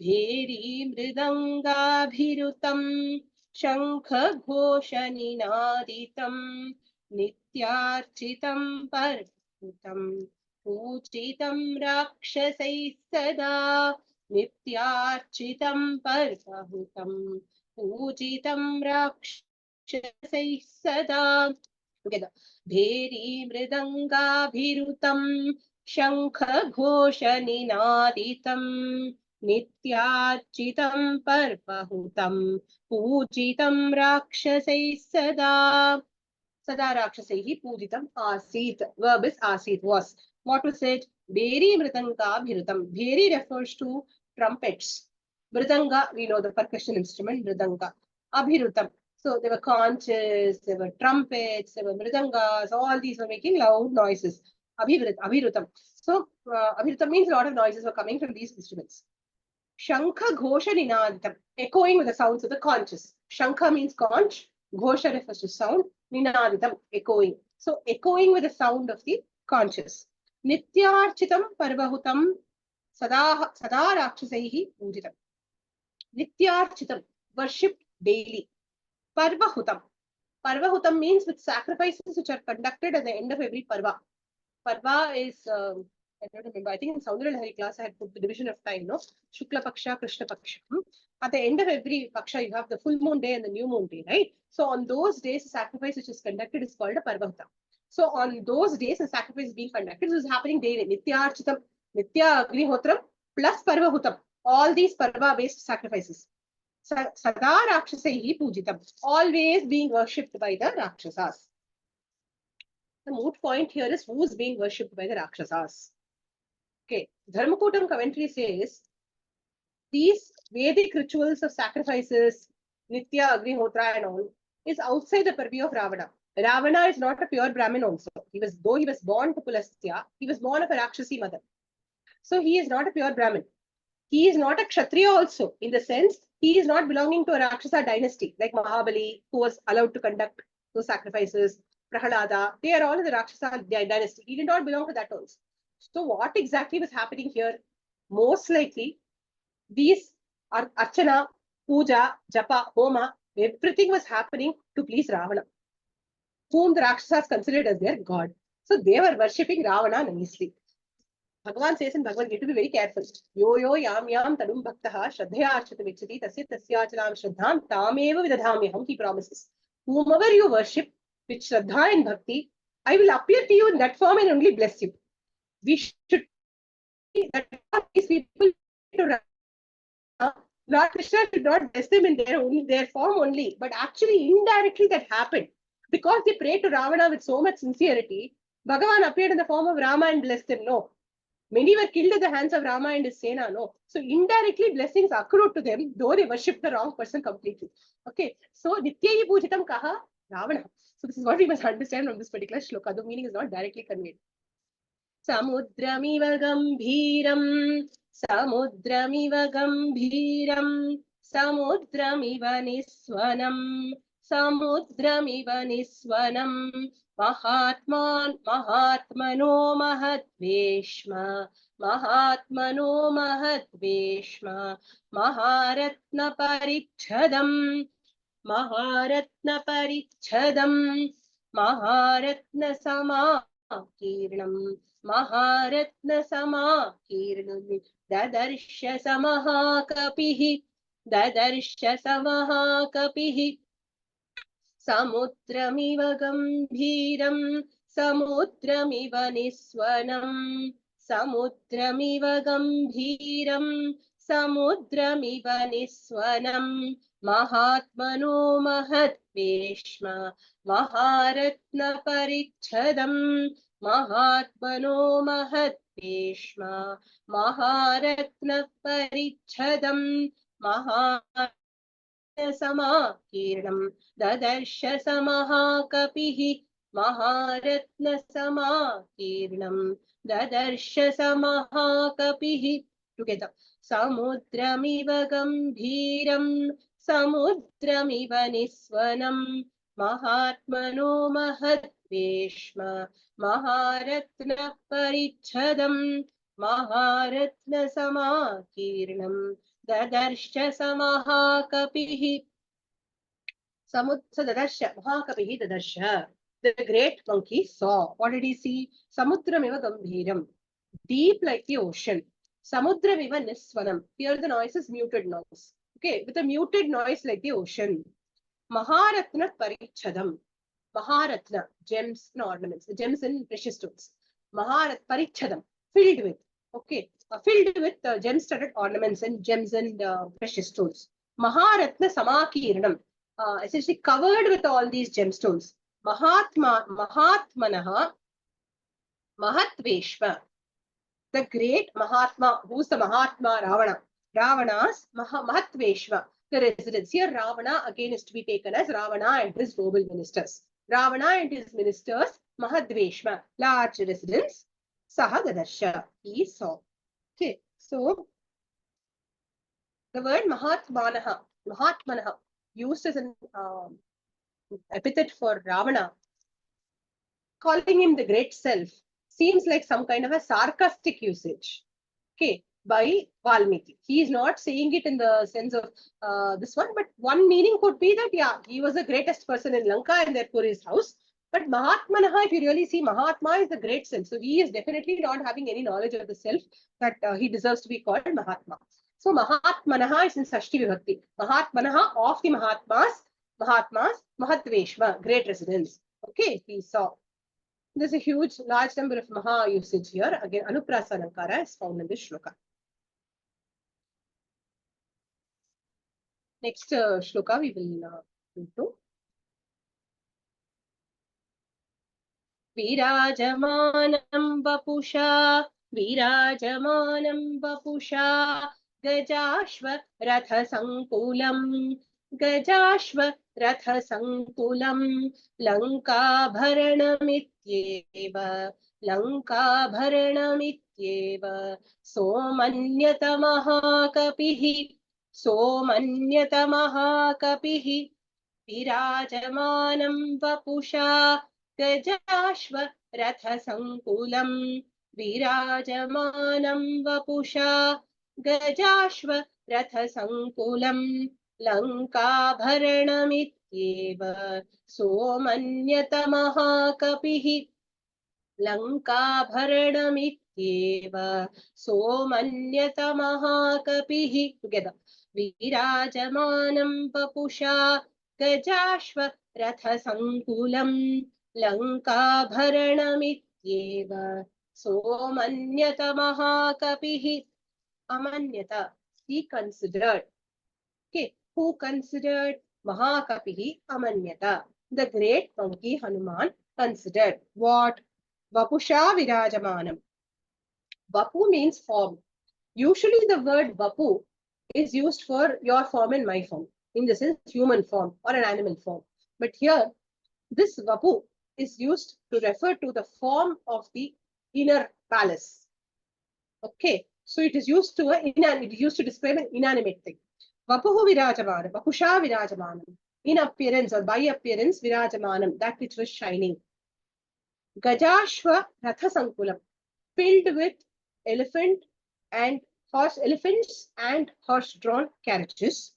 Bheri mridangabhirutam, Shankha ghosha ninaditam, Nityarchitam parputam, Pujitam rakshasai sada, Nityarchitam parpahutam, Pujitam rakshasai sada. Together. Bheri mridangabhirutam, Shankha ghosha ninaditam, Nityachitam parpahutam, Pujitam rakshasai sada. Sada rakshasaihi pujitam asit. Verb is asit, was. What was it? Bheri mridangabhirutam. Bheri refers to trumpets. Mridanga, we know the percussion instrument, mridanga. Abhirutam. So there were conches, there were trumpets, there were mridangas, all these were making loud noises. Abhirutam. So abhirutam means a lot of noises were coming from these instruments. Shankha ghosha ninaditam, echoing with the sounds of the conches. Shankha means conch, ghosha refers to sound, ninaditam, echoing. So echoing with the sound of the conches. Nityarchitam parvahutam sada rakshasaihi pujitam. Nityarchitam, worshipped daily. Parvahutam. Parvahutam means with sacrifices which are conducted at the end of every parva. Parva is, I don't remember, I think in Sundaralahari class I had put the division of time, no? Shukla Paksha, Krishna Paksha. At the end of every Paksha, you have the full moon day and the new moon day, right? So on those days, the sacrifice which is conducted is called a Parvahutam. So on those days, the sacrifice is being conducted. This is happening daily. Nitya Architam, Nitya Agnihotram plus Parvahutam. All these Parva-based sacrifices. Sada Rakshasaihi Pujitam. Always being worshipped by the Rakshasas. The moot point here is who is being worshipped by the Rakshasas. Okay, Dharmakutam commentary says these Vedic rituals of sacrifices, Nitya, Agnihotra and all, is outside the purview of Ravana. Ravana is not a pure Brahmin also. Though he was born to Pulastya, he was born of a Rakshasi mother. So he is not a pure Brahmin. He is not a Kshatriya also, in the sense he is not belonging to a Rakshasa dynasty, like Mahabali, who was allowed to conduct those sacrifices, Prahalada, they are all in the Rakshasa dynasty. He did not belong to that also. So what exactly was happening here? Most likely, these are Archana, Puja, Japa, Homa, everything was happening to please Ravana, whom the Rakshasas considered as their god. So they were worshipping Ravana nicely. Bhagavan says in Bhagavad Gita to be very careful. Yo yo yam yam tadum bhaktaha shraddhaya archata vichati tasya tasyachalam shraddham tameva vidadhamyaham, he promises. Whomever you worship with shraddha and bhakti, I will appear to you in that form and only bless you. We should see that these people to Lord Krishna should not bless them in their form only, but actually indirectly that happened. Because they prayed to Ravana with so much sincerity, Bhagavan appeared in the form of Rama and blessed him. No. Many were killed at the hands of Rama and his Sena. No. So indirectly blessings accrued to them, though they worshipped the wrong person completely. Okay. So Nityayi Pujitam Kaha Ravana. So this is what we must understand from this particular shloka. The meaning is not directly conveyed. Samudramiva Gambhiram, Samudramiva Gambhiram, Samudramiva Niswanam, Samudramiva Niswanam, Mahatmano Mahatveshma, Mahatmano Mahatveshma, Maharatna Parichadam, Maharatna Parichadam, Maharatna Samakirnam, Maharatna Samakirnam, Dadarsha Samahakapihi, Dadarsha Samahakapihi, Samudramiva Gambhiram, Samudramiva Niswanam, Samudramiva Gambhiram, Samudramiva Niswanam, Mahatmano Mahatveshma, Maharatna Parichadam, Mahatmano Mahatveshma, Maharatna Parichadam, Maharatna Samakirnam, Dadarsha Samahakapihi, Maharatna Samakirnam, Dadarsha Samahakapihi. Together. Samudramiva Gambhiram, Samudramiva Niswanam, Mahatmano Mahatveshma, Maharatna Parichadam, Maharatna Samakirnam, Dadarsha Samahakapihi. Dadarsha Mahakapihi Dadarsha. The great monkey saw. What did he see? Samudramiva Gambhiram. Deep like the ocean. Samudramiva Niswanam. Here the noise is muted noise. Okay, with a muted noise like the ocean. Maharatna Parichadam. Maharatna, gems and ornaments, gems and precious stones. Maharat Parichadam, filled with. Okay, filled with gem-studded ornaments and gems and precious stones. Maharatna Samakirnam, essentially covered with all these gemstones. Mahatmanaha Mahatveshma. The great Mahatma, who's the Mahatma? Ravana. Ravana's Mahatveshma, the residence. Here Ravana again is to be taken as Ravana and his noble ministers. Ravana and his ministers, Mahadveshma, large residence, Sahadadarsha, he saw. Okay, so the word Mahatmanaha, used as an epithet for Ravana, calling him the great self, seems like some kind of a sarcastic usage. Okay, by Valmiki. He is not saying it in the sense of this one, but one meaning could be that, yeah, he was the greatest person in Lanka and therefore his house. But Mahatmanaha, if you really see, Mahatma is the great self. So he is definitely not having any knowledge of the self that he deserves to be called Mahatma. So Mahatmanaha is in Sashti Vibhakti. Mahatmanaha of the Mahatmas, Mahatveshma, great residence. Okay, he saw. There's a huge, large number of Maha usage here. Again, Anuprasa Alankara is found in this shloka. Next shloka we will move to. Virajamanam Vapusha, Virajamanam Vapusha, Gajashva Ratha Sankulam, Gajashva Ratha Sankulam, Lanka Bharanamityeva, Lanka Bharanamityeva, Somanyata Mahakapihi, Somanyata Mahakapihi, Virajamanam Vapusha, Gajashva Ratha Sankulam, Virajamanam Vapusha, Gajashva Ratha Sankulam, Lanka Bharanamityeva, Somanyata Mahakapihi, Lanka Bharanamityeva, Somanyata Mahakapihi. Together. Virajamanam Vapusha, Gajashva Ratha Sankulam, Lanka Bharanamityeva, Somanyata Mahakapihi. Amanyata, he considered. Okay, who considered? Mahakapihi Amanyata. The great monkey Hanuman considered. What? Vapusha virajamanam. Vapu means form. Usually the word vapu is used for your form and my form, in the sense human form or an animal form. But here, this vapu is used to refer to the form of the inner palace. Okay, so it is used to describe an inanimate thing. Vapuhu virajamanam, vapusha virajamanam. In appearance or by appearance, virajamanam, that which was shining. Gajashva Ratha Sankulam, filled with elephant and elephants and horse-drawn carriages.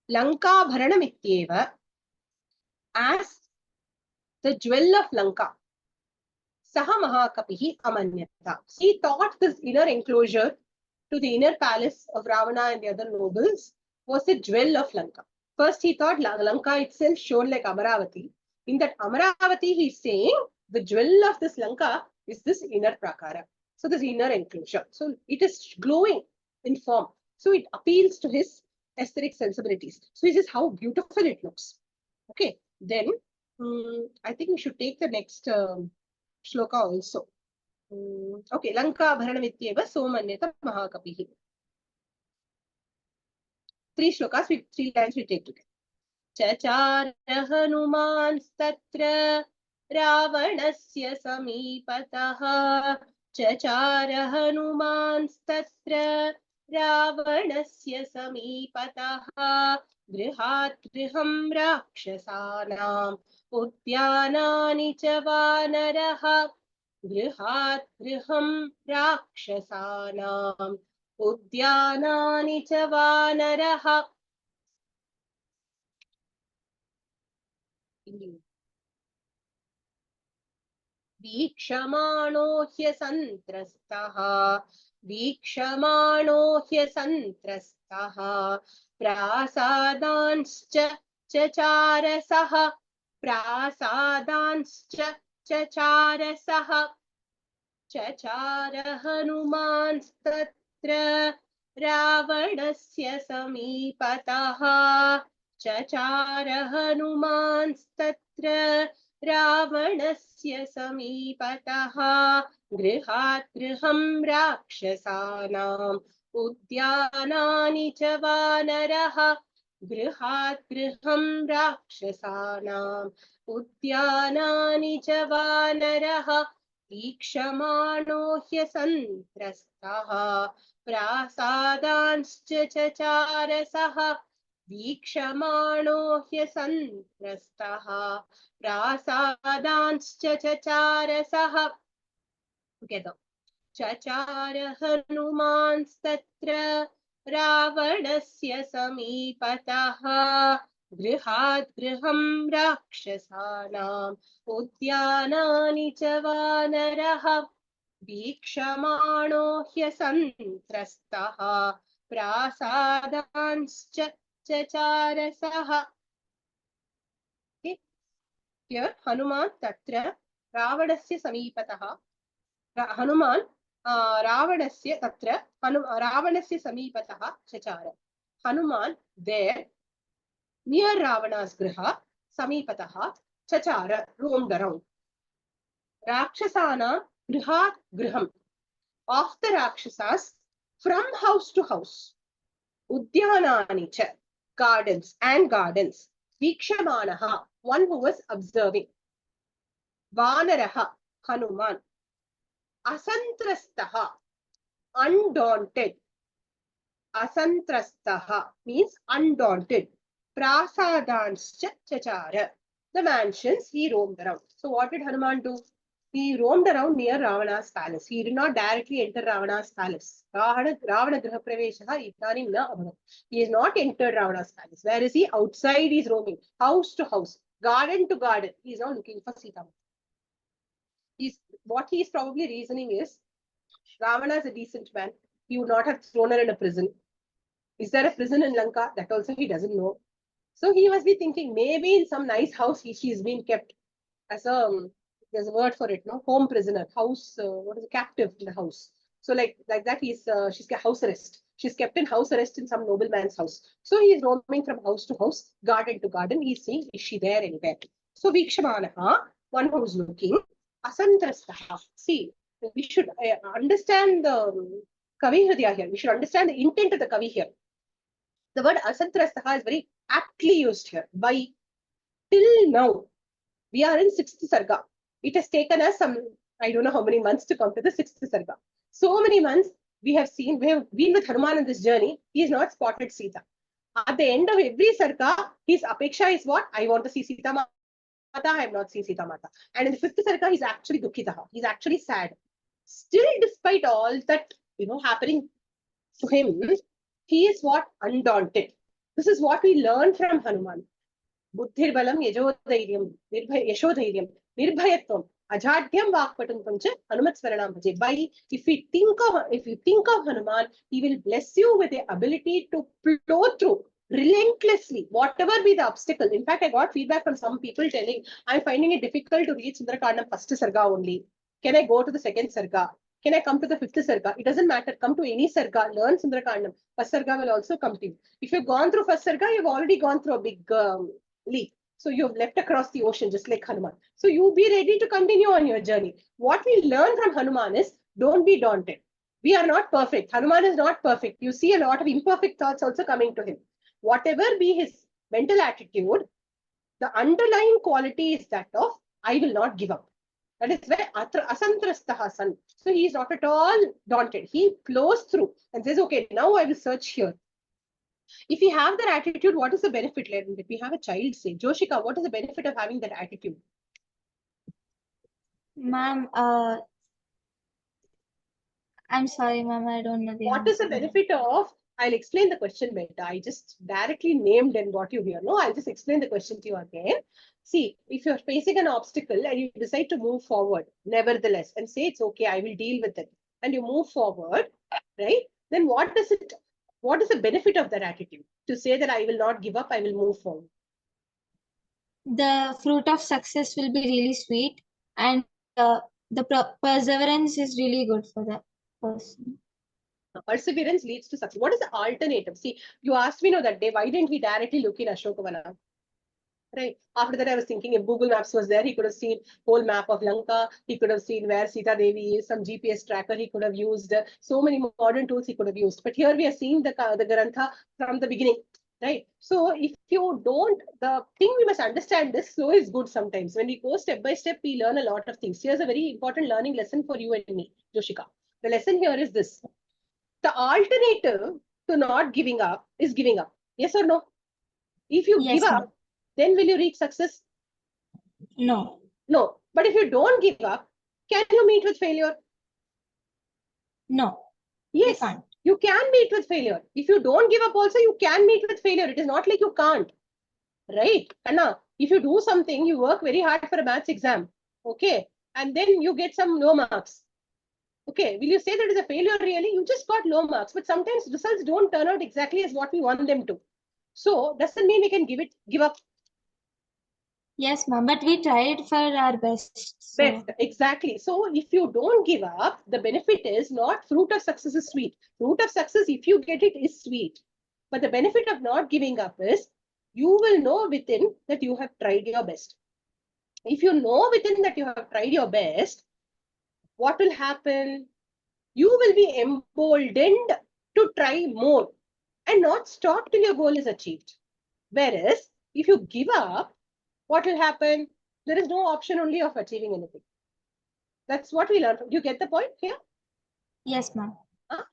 Lanka Bharanamityeva, as the jewel of Lanka. Saha Mahakapihi Amanyata. He thought this inner enclosure to the inner palace of Ravana and the other nobles was the jewel of Lanka. First, he thought Lanka itself showed like Amaravati. In that Amaravati, he's saying the jewel of this Lanka is this inner prakara. So this inner enclosure. So it is glowing in form. So it appeals to his aesthetic sensibilities. So he says how beautiful it looks. Okay. Then I think we should take the next shloka also. Okay. Lanka Bharanamityeva Somanyata Mahakapihi. 3 shlokas, 3 lines we take together. Chachar Hanumanstatra Ravanasya Samipataha. Chachar Hanumanstatra Ravanasya Samipataha. Grihat griham rakshasanam udyanani cha vanaraha. Grihat griham rakshasanam udyanani cha vanaraha. Vikshamaano hyasantrastaha prasadanscha chacharasaha chachara hanumanstatra ravanasya samipataha. Chachara hanumanstatra Ravanasya samipataha. Grihat griham rakshasanam udyanani cha vanaraha. Grihat griham rakshasanam udyanani cha vanaraha. Ikshamaano hyasantrastaha prasadanscha chacharasaha. Vikshamaano hyasantrastaha prasadanscha chacharasaha. Together. Chachara hanumanstatra ravanasya samipataha. Grihat griham rakshasanam udyanani cha vanaraha. Vikshamaano hyasantrastaha prasadanscha chacharasaha. Okay. Here Hanuman Tatra Ravanasya Samipataha. Hanuman Ravanasya Tatra Ravanasya Samipataha Chachara. Hanuman there near Ravana's Griha Samipataha Chachara roamed around. Rakshasana Grihat Griham, of the Rakshasas from house to house. Udyanani cha, gardens and gardens. Vikshamanaha, one who was observing. Vanaraha, Hanuman. Asantrastaha, undaunted. Asantrastaha means undaunted. Prasadanscha chachara, the mansions he roamed around. So what did Hanuman do? He roamed around near Ravana's palace. He did not directly enter Ravana's palace. Ravana Griha Praveshaha Idanim na abhavat. He has not entered Ravana's palace. Where is he? Outside he is roaming, house to house, garden to garden. He is now looking for Sita. What he is probably reasoning is, Ravana is a decent man. He would not have thrown her in a prison. Is there a prison in Lanka? That also he doesn't know. So he must be thinking, maybe in some nice house she's been kept as a, there's a word for it, no? Home prisoner, house, what is a captive in the house. So like that, she's house arrest. She's kept in house arrest in some nobleman's house. So he is roaming from house to house, garden to garden. He's seeing, is she there anywhere? So Vikshamanaha, one who is looking. asantrastaha. See, we should understand the Kavi Hridaya here. We should understand the intent of the Kavi here. The word asantrastaha is very aptly used here. By till now, we are in 6th Sarga. It has taken us some, I don't know how many months to come to the 6th Sarga. So many months we have been with Hanuman in this journey. He has not spotted Sita. At the end of every Sarga, his apeksha is what? I want to see Sita Mata, I have not seen Sita Mata. And in the 5th Sarga, he's actually dukkitaha. He's actually sad. Still, despite all that, happening to him, he is what? Undaunted. This is what we learn from Hanuman. Buddhirbalam yajodhairyam, yashodhairyam, nirbhayatvam, ajadhyam vakpatuntam cha hanumatsvaranam bhaje. By if you think of Hanuman, he will bless you with the ability to flow through relentlessly, whatever be the obstacle. In fact, I got feedback from some people telling, I'm finding it difficult to reach Sundarakandam first Sarga only. Can I go to the second Sarga? Can I come to the 5th Sarga? It doesn't matter. Come to any Sarga, learn Sundarakandam. First Sarga will also come to you. If you've gone through first Sarga, you've already gone through a big leap. So you've left across the ocean, just like Hanuman. So you be ready to continue on your journey. What we learn from Hanuman is, don't be daunted. We are not perfect. Hanuman is not perfect. You see a lot of imperfect thoughts also coming to him. Whatever be his mental attitude, the underlying quality is that of, I will not give up. That is why asantrastaha san. So he is not at all daunted. He flows through and says, okay, now I will search here. If we have that attitude, what is the benefit? Let we have a child say, Joshika, what is the benefit of having that attitude? Ma'am, I'm sorry, ma'am, I don't know the What is the answer. benefit of, I'll explain the question better. I just directly named and what you hear. No, I'll just explain the question to you again. See, if you're facing an obstacle and you decide to move forward, nevertheless, and say it's okay, I will deal with it, and you move forward, right? Then what is the benefit of that attitude? To say that I will not give up, I will move forward. The fruit of success will be really sweet, and the perseverance is really good for the person. Perseverance leads to success. What is the alternative? See, you asked me that day, why didn't we directly look in Ashokavana? Right. After that, I was thinking if Google Maps was there, he could have seen whole map of Lanka. He could have seen where Sita Devi is, some GPS tracker. He could have used so many modern tools he could have used. But here we are seeing the Grantha from the beginning. Right. So if you don't, the thing we must understand is slow is good sometimes. When we go step by step, we learn a lot of things. Here's a very important learning lesson for you and me, Joshika. The lesson here is this. The alternative to not giving up is giving up. Yes or no? If you Yes, give up, then will you reach success? No. No. But if you don't give up, can you meet with failure? No. Yes, can't. you can meet with failure. If you don't give up also, you can meet with failure. It is not like you can't. Right? Anna, if you do something, you work very hard for a maths exam. Okay. And then you get some low marks. Okay. Will you say that is a failure really? You just got low marks. But sometimes results don't turn out exactly as what we want them to. So doesn't mean we can give up. Yes, ma'am, but we tried for our best. So. Best, exactly. So if you don't give up, the benefit is not fruit of success is sweet. Fruit of success, if you get it, is sweet. But the benefit of not giving up is you will know within that you have tried your best. If you know within that you have tried your best, what will happen? You will be emboldened to try more and not stop till your goal is achieved. Whereas if you give up, what will happen? There is no option only of achieving anything. That's what we learned. You get the point here? Yes, ma'am.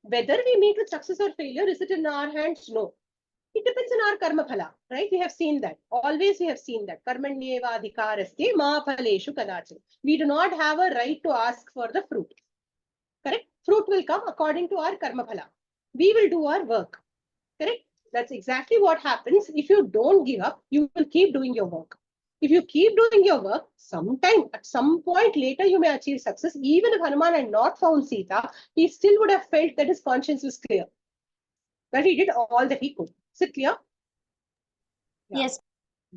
Whether we meet with success or failure, is it in our hands? No. It depends on our karma phala, right? We have seen that. Always we have seen that. Karmanyeva adhikaraste ma phaleshu kadachan. We do not have a right to ask for the fruit. Correct? Fruit will come according to our karma phala. We will do our work. Correct? That's exactly what happens. If you don't give up, you will keep doing your work. If you keep doing your work, sometime, at some point later, you may achieve success. Even if Hanuman had not found Sita, he still would have felt that his conscience was clear. That he did all that he could. Is it clear? Yeah. Yes.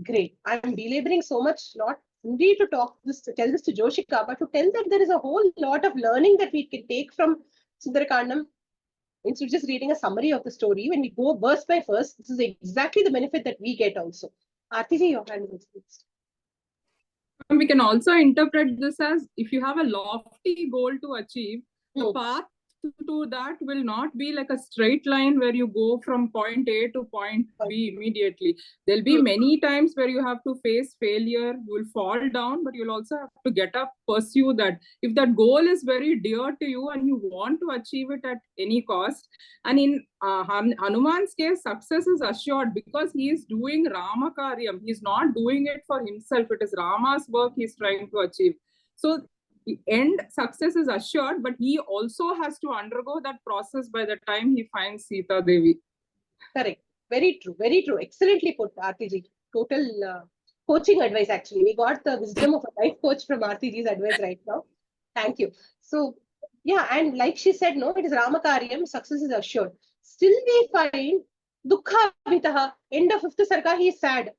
Great. I'm belaboring so much, not only to tell this to Joshika, but to tell that there is a whole lot of learning that we can take from Sundarakandam. Instead of just reading a summary of the story, when we go verse by verse, this is exactly the benefit that we get also. Aarti ji, your hand is next. we can also interpret this as if you have a lofty goal to achieve, the path to that will not be like a straight line where you go from point A to point B immediately. There'll be many times where you have to face failure, you will fall down, but you'll also have to get up, pursue that. If that goal is very dear to you and you want to achieve it at any cost, and in Hanuman's case, success is assured because he is doing Rama Karyam. He's not doing it for himself. It is Rama's work he's trying to achieve. So the end success is assured, but he also has to undergo that process by the time he finds Sita Devi. Correct. Very true. Very true. Excellently put, Aarti. Total coaching advice, actually. We got the wisdom of a life coach from Aarti's advice right now. Thank you. So, yeah, and like she said, no, it is Ramakaryam, success is assured. Still we find Dukha Vitaha, end of 5th Sarga, he is sad.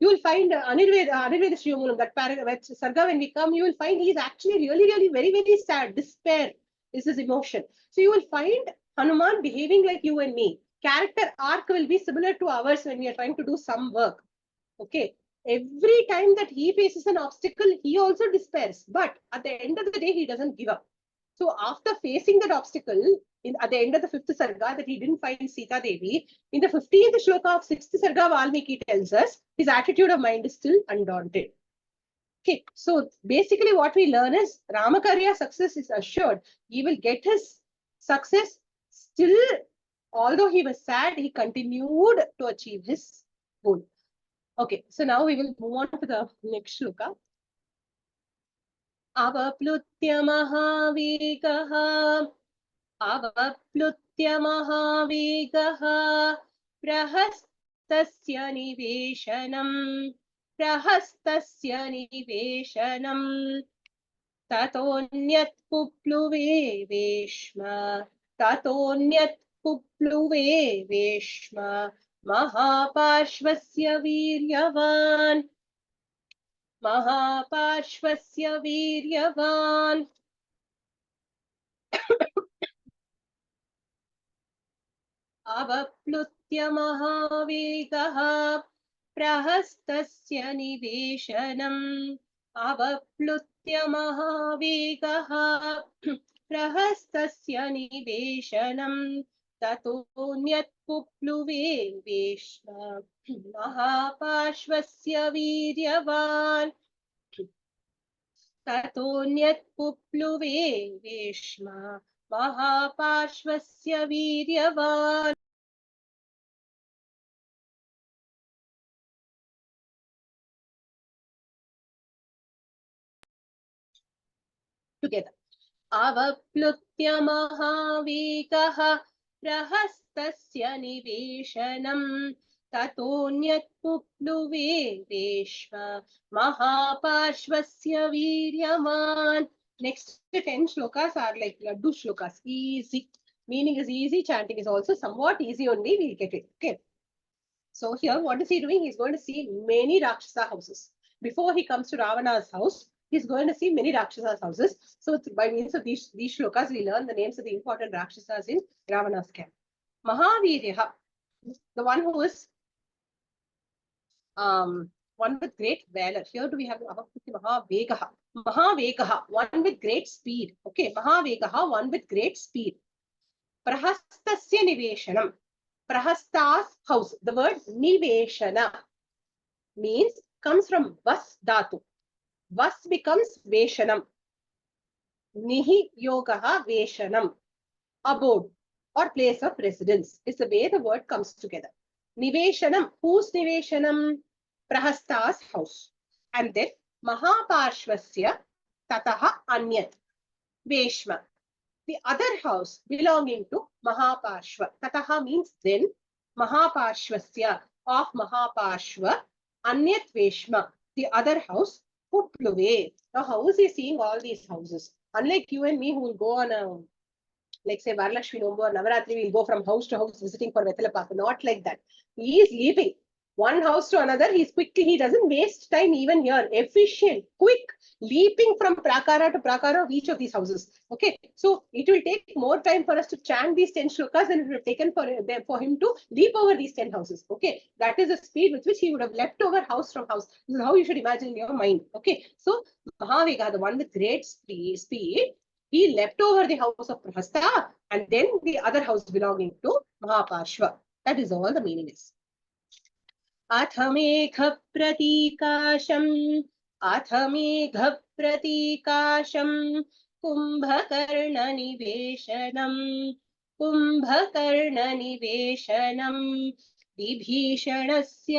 You will find Anirveda Shriyamulam, that Sarga, when we come, you will find he is actually really very, very sad. Despair is his emotion. So you will find Hanuman behaving like you and me. Character arc will be similar to ours when we are trying to do some work. Okay. Every time that he faces an obstacle, he also despairs. But at the end of the day, he doesn't give up. So after facing that obstacle, at the end of the 5th Sarga, that he didn't find Sita Devi, in the 15th Shloka of 6th Sarga, Valmiki tells us his attitude of mind is still undaunted. Okay, so basically what we learn is Ramakarya success is assured. He will get his success still, although he was sad, he continued to achieve his goal. Okay, so now we will move on to the next shloka. Avaplutya Mahavekaha Avaplutya Mahavekaha Prahastasya Niveshanam Tatonyat Pupluve Veshma Mahaparshvasya Viryavan Avaplutya Mahavekaha Prahastasya Niveshanam Avaplutya Mahavekaha Prahastasya Niveshanam Tatonyat Pupluve Veshma Mahaparshvasya Viryavan Tatonyat Pupluve Veshma Mahaparshvasya Viryavan. Together. Avaplutya Mahavekaha Prahastasya Niveshanam Tatonyat Pupluve Veshma Mahaparshvasya Viryavan. Next 10 shlokas are like Laddu shlokas. Easy. Meaning is easy. Chanting is also somewhat easy only. We'll get it. Okay. So here, what is he doing? He's going to see many Rakshasa houses. Before he comes to Ravana's house, he's going to see many Rakshasas houses. So by means of these shlokas, we learn the names of the important Rakshasas in Ravana's camp. Mahaviryaha, the one who is one with great valor. Here do we have Mahavegaha. Mahavegaha, one with great speed. Okay, Mahavegaha, one with great speed. Prahastasya Niveshanam. Prahasta's house. The word Niveshana means comes from Vas Dhatu. Vas becomes Veshanam. Nihi Yogaha Veshanam. Abode or place of residence is the way the word comes together. Niveshanam. Whose Niveshanam? Prahasta's house. And then Mahaparshvasya Tataha Anyat. Veshma. The other house belonging to Mahaparshva. Tataha means then. Mahaparshvasya of Mahaparshva. Anyat Veshma. The other house. Pupluve. Now, how is he seeing all these houses? Unlike you and me who will go on a, like say Varlakshmi Nombu or Navaratri, we'll go from house to house visiting for Vethala Paka. Not like that. He is leaping. one house to another. He doesn't waste time even here. Efficient, quick, leaping from prakara to prakara of each of these houses. Okay, so it will take more time for us to chant these 10 shlokas than it would have taken for him to leap over these 10 houses. Okay, that is the speed with which he would have leapt over house from house. This is how you should imagine in your mind. Okay, so Mahavega, the one with great speed, he leapt over the house of Prahasta and then the other house belonging to Mahaparshva. That is all the meaning is. अथ मेघप्रतीकाशं कुम्भकर्णनिवेशनं विभीषणस्य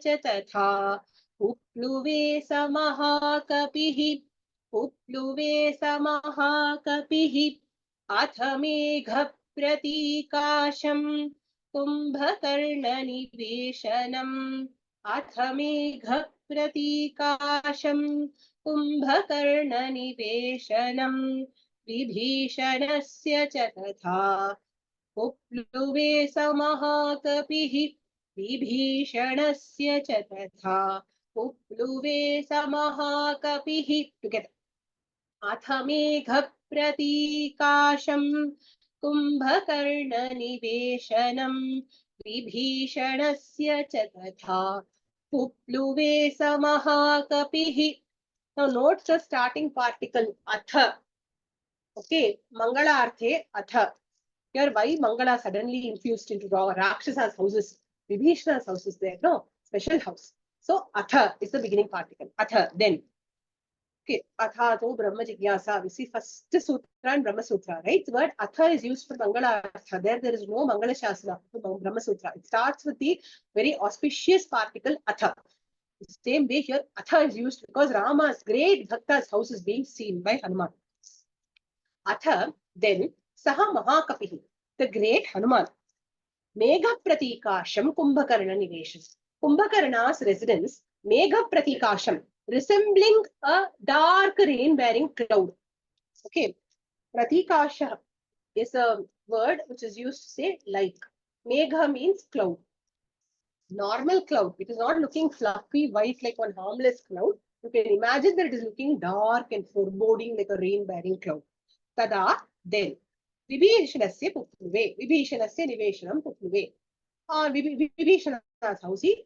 च तथा उपप्लुवे स महाकपिः अथ मेघप्रतीकाशं कुम्भकर्णनिवेशनम् अथ मेघप्रतीकाशं कुम्भकर्णनिवेशनं विभीषणस्य च तथा उपप्लुवे स महाकपिः विभीषणस्य च तथा उपप्लुवे स महाकपिः together अथ मेघप्रतीकाशं कुम्भकर्णनिवेशनं विभीषणस्य च तथा उपप्लुवे स महाकपिः. Now note the starting particle atha. Okay, Mangala arthe atha. Here why Mangala suddenly infused into Rakshasa's houses? Vibhishana's house is there. No, special house. So atha is the beginning particle. Atha, then. Okay, atha to Brahma Jigyasa. We see first sutra and Brahma Sutra, right? The word atha is used for Mangala artha. There is no Mangala Shastra for Brahma Sutra. It starts with the very auspicious particle atha. The same way here, atha is used because Rama's great Bhakta's house is being seen by Hanuman. Atha, then, Saha Mahakapihi, the great Hanuman. Megha Pratikasham Kumbhakarna Nivesham. Kumbhakarna's residence, Megha Pratikasham, resembling a dark rain-bearing cloud. Okay, Pratikasha is a word which is used to say like. Megha means cloud. Normal cloud. It is not looking fluffy, white like one harmless cloud. You can imagine that it is looking dark and foreboding like a rain-bearing cloud. Tada, then. Vibhishanasya Putluve. Vibhishanasya Niveshanam Putluve. Vibhishana's house he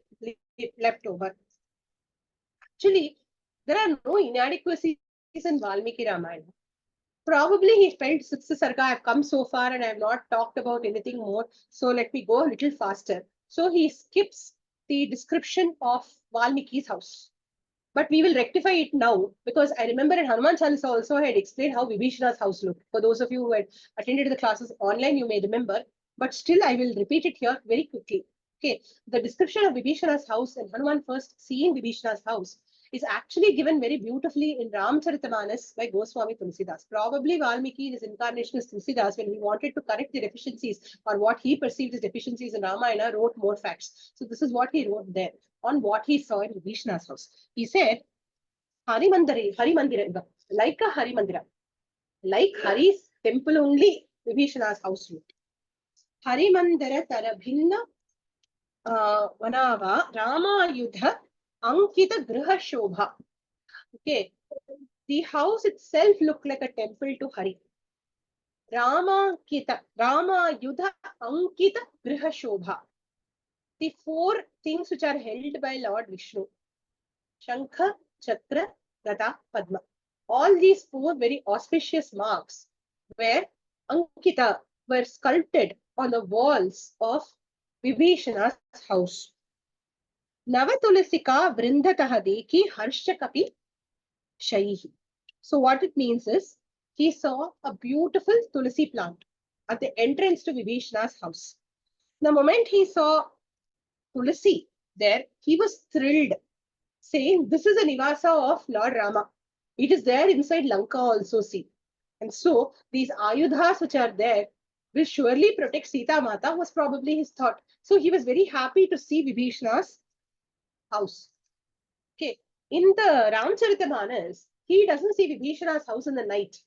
left over. Actually, there are no inadequacies in Valmiki Ramayana. Probably he felt, since the Sarga, I have come so far and I have not talked about anything more, so let me go a little faster. So he skips the description of Valmiki's house. But we will rectify it now because I remember in Hanuman Chalisa also I had explained how Vibhishana's house looked. For those of you who had attended the classes online, you may remember. But still, I will repeat it here very quickly. Okay, the description of Vibhishana's house and Hanuman first seeing Vibhishana's house is actually given very beautifully in Ramcharitamanas by Goswami Tulsidas. Probably Valmiki, his incarnation as Tulsidas, when he wanted to correct the deficiencies or what he perceived as deficiencies in Ramayana, wrote more facts. So this is what he wrote there on what he saw in Vibhishana's house. He said, Hari Mandira, like a Hari Mandira, like Hari's temple only, Vibhishana's house looked. Hari Mandira Tarabhinna Vanava Rama Yudha Ankita Griha Shobha. Okay, the house itself looked like a temple to Hari. Rama Yudha Ankita Griha Shobha. The four things which are held by Lord Vishnu, Shankha, Chakra, Gada, Padma. All these four very auspicious marks were Ankita, were sculpted on the walls of Vibhishana's house. Navatulasika Vrindataha Deki Harshakapi Shaihi. So what it means is, he saw a beautiful Tulasi plant at the entrance to Vibhishana's house. The moment he saw Tulasi there, he was thrilled, saying, this is a Nivasa of Lord Rama. It is there inside Lanka also, see. And so, these Ayudhas which are there will surely protect Sita Mata, was probably his thought. So, he was very happy to see Vibhishana's house. Okay. In the Ramcharitamanas, he doesn't see Vibhishana's house in the night,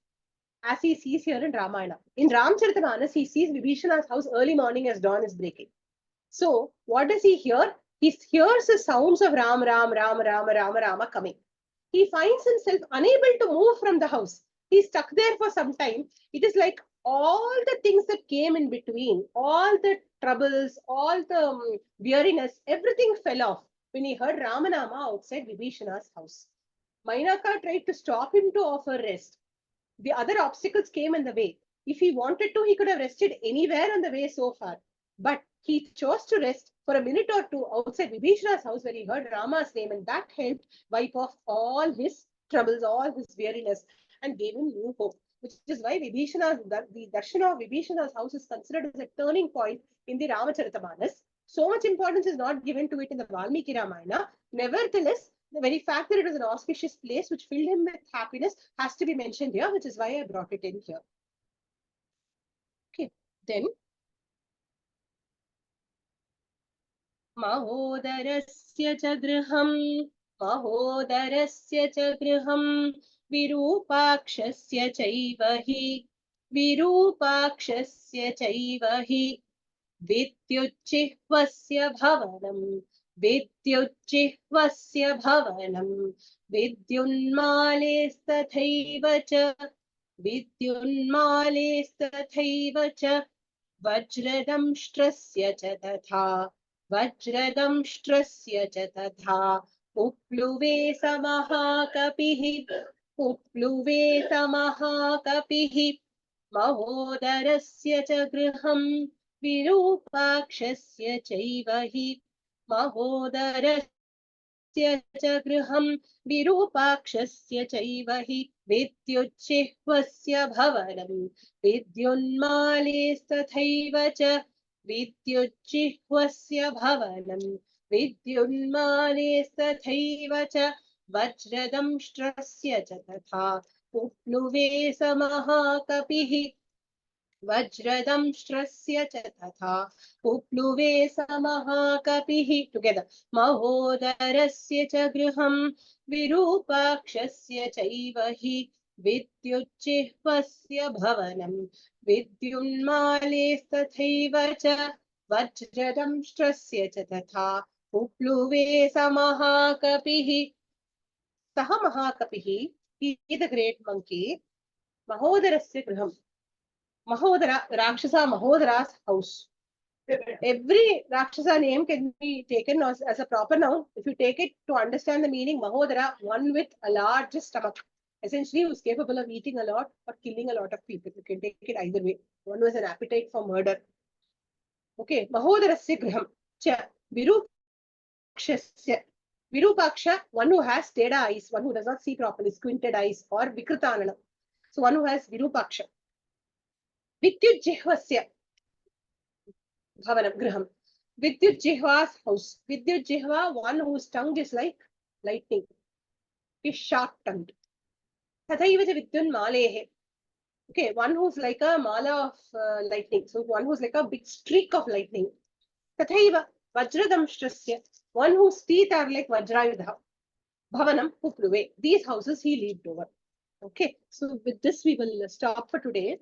as he sees here in Ramayana. In Ramcharitamanas, he sees Vibhishana's house early morning as dawn is breaking. So what does he hear? He hears the sounds of Ram, Ram, Ram, Rama, Rama, Rama coming. He finds himself unable to move from the house. He's stuck there for some time. It is like all the things that came in between, all the troubles, all the weariness, everything fell off when he heard Ramanama outside Vibhishana's house. Mainaka tried to stop him to offer rest. The other obstacles came in the way. If he wanted to, he could have rested anywhere on the way so far. But he chose to rest for a minute or two outside Vibhishana's house where he heard Rama's name, and that helped wipe off all his troubles, all his weariness, and gave him new hope. Which is why the Darshana of Vibhishana's house is considered as a turning point in the Ramacharitamanus. So much importance is not given to it in the Valmiki Ramayana. Nevertheless, the very fact that it was an auspicious place which filled him with happiness has to be mentioned here, which is why I brought it in here. Okay, then Mahodarasya cha griham Virupakshasya chaiva hi Vidyuchihvasya bhavanam vidyunmalestathaiva cha vajradamshtrasya cha tatha upluve samahakapihi mahodarasya cha griham Virupakshasya chaiva hi mahodarasya cha griham Virupakshasya chaiva hi Vidyuchihvasya bhavanam vidyunmalestathaiva cha Vidyuchihvasya bhavanam vidyunmalestathaiva cha vajradamshtrasya cha tatha upluve samahakapihi Vajradamshtrasya cha tatha upluve samahakapihi. Together. Mahodarasya cha griham Virupakshasya chaiva hi Vidyuchihvasya bhavanam vidyunmalestathaiva cha Vajradamshtrasya cha tatha upluve samahakapihi. Saha Mahakapihi, he is the great monkey. Mahodarasya griham. Mahodara, Rakshasa Mahodara's house. Every Rakshasa name can be taken as a proper noun. If you take it to understand the meaning, Mahodara, one with a large stomach. Essentially, who is capable of eating a lot or killing a lot of people. You can take it either way. One who has an appetite for murder. Okay, Mahodarasya griham. Cha, Virupakshasya. Virupaksha, one who has teda eyes, one who does not see properly, squinted eyes, or Vikritanana. So one who has Virupaksha. Vidyujjihvasya bhavanam griham. Vidyujjihva's house. Vidyujjihva, one whose tongue is like lightning. Is sharp-tongued. Tathaiva cha vidyunmalehe. Okay, one who's like a mala of lightning. So one who's like a big streak of lightning. Tathaiva vajradamshtrasya, one whose teeth are like vajrayudha. Bhavanam upluve. These houses he leaped over. Okay, so with this we will stop for today.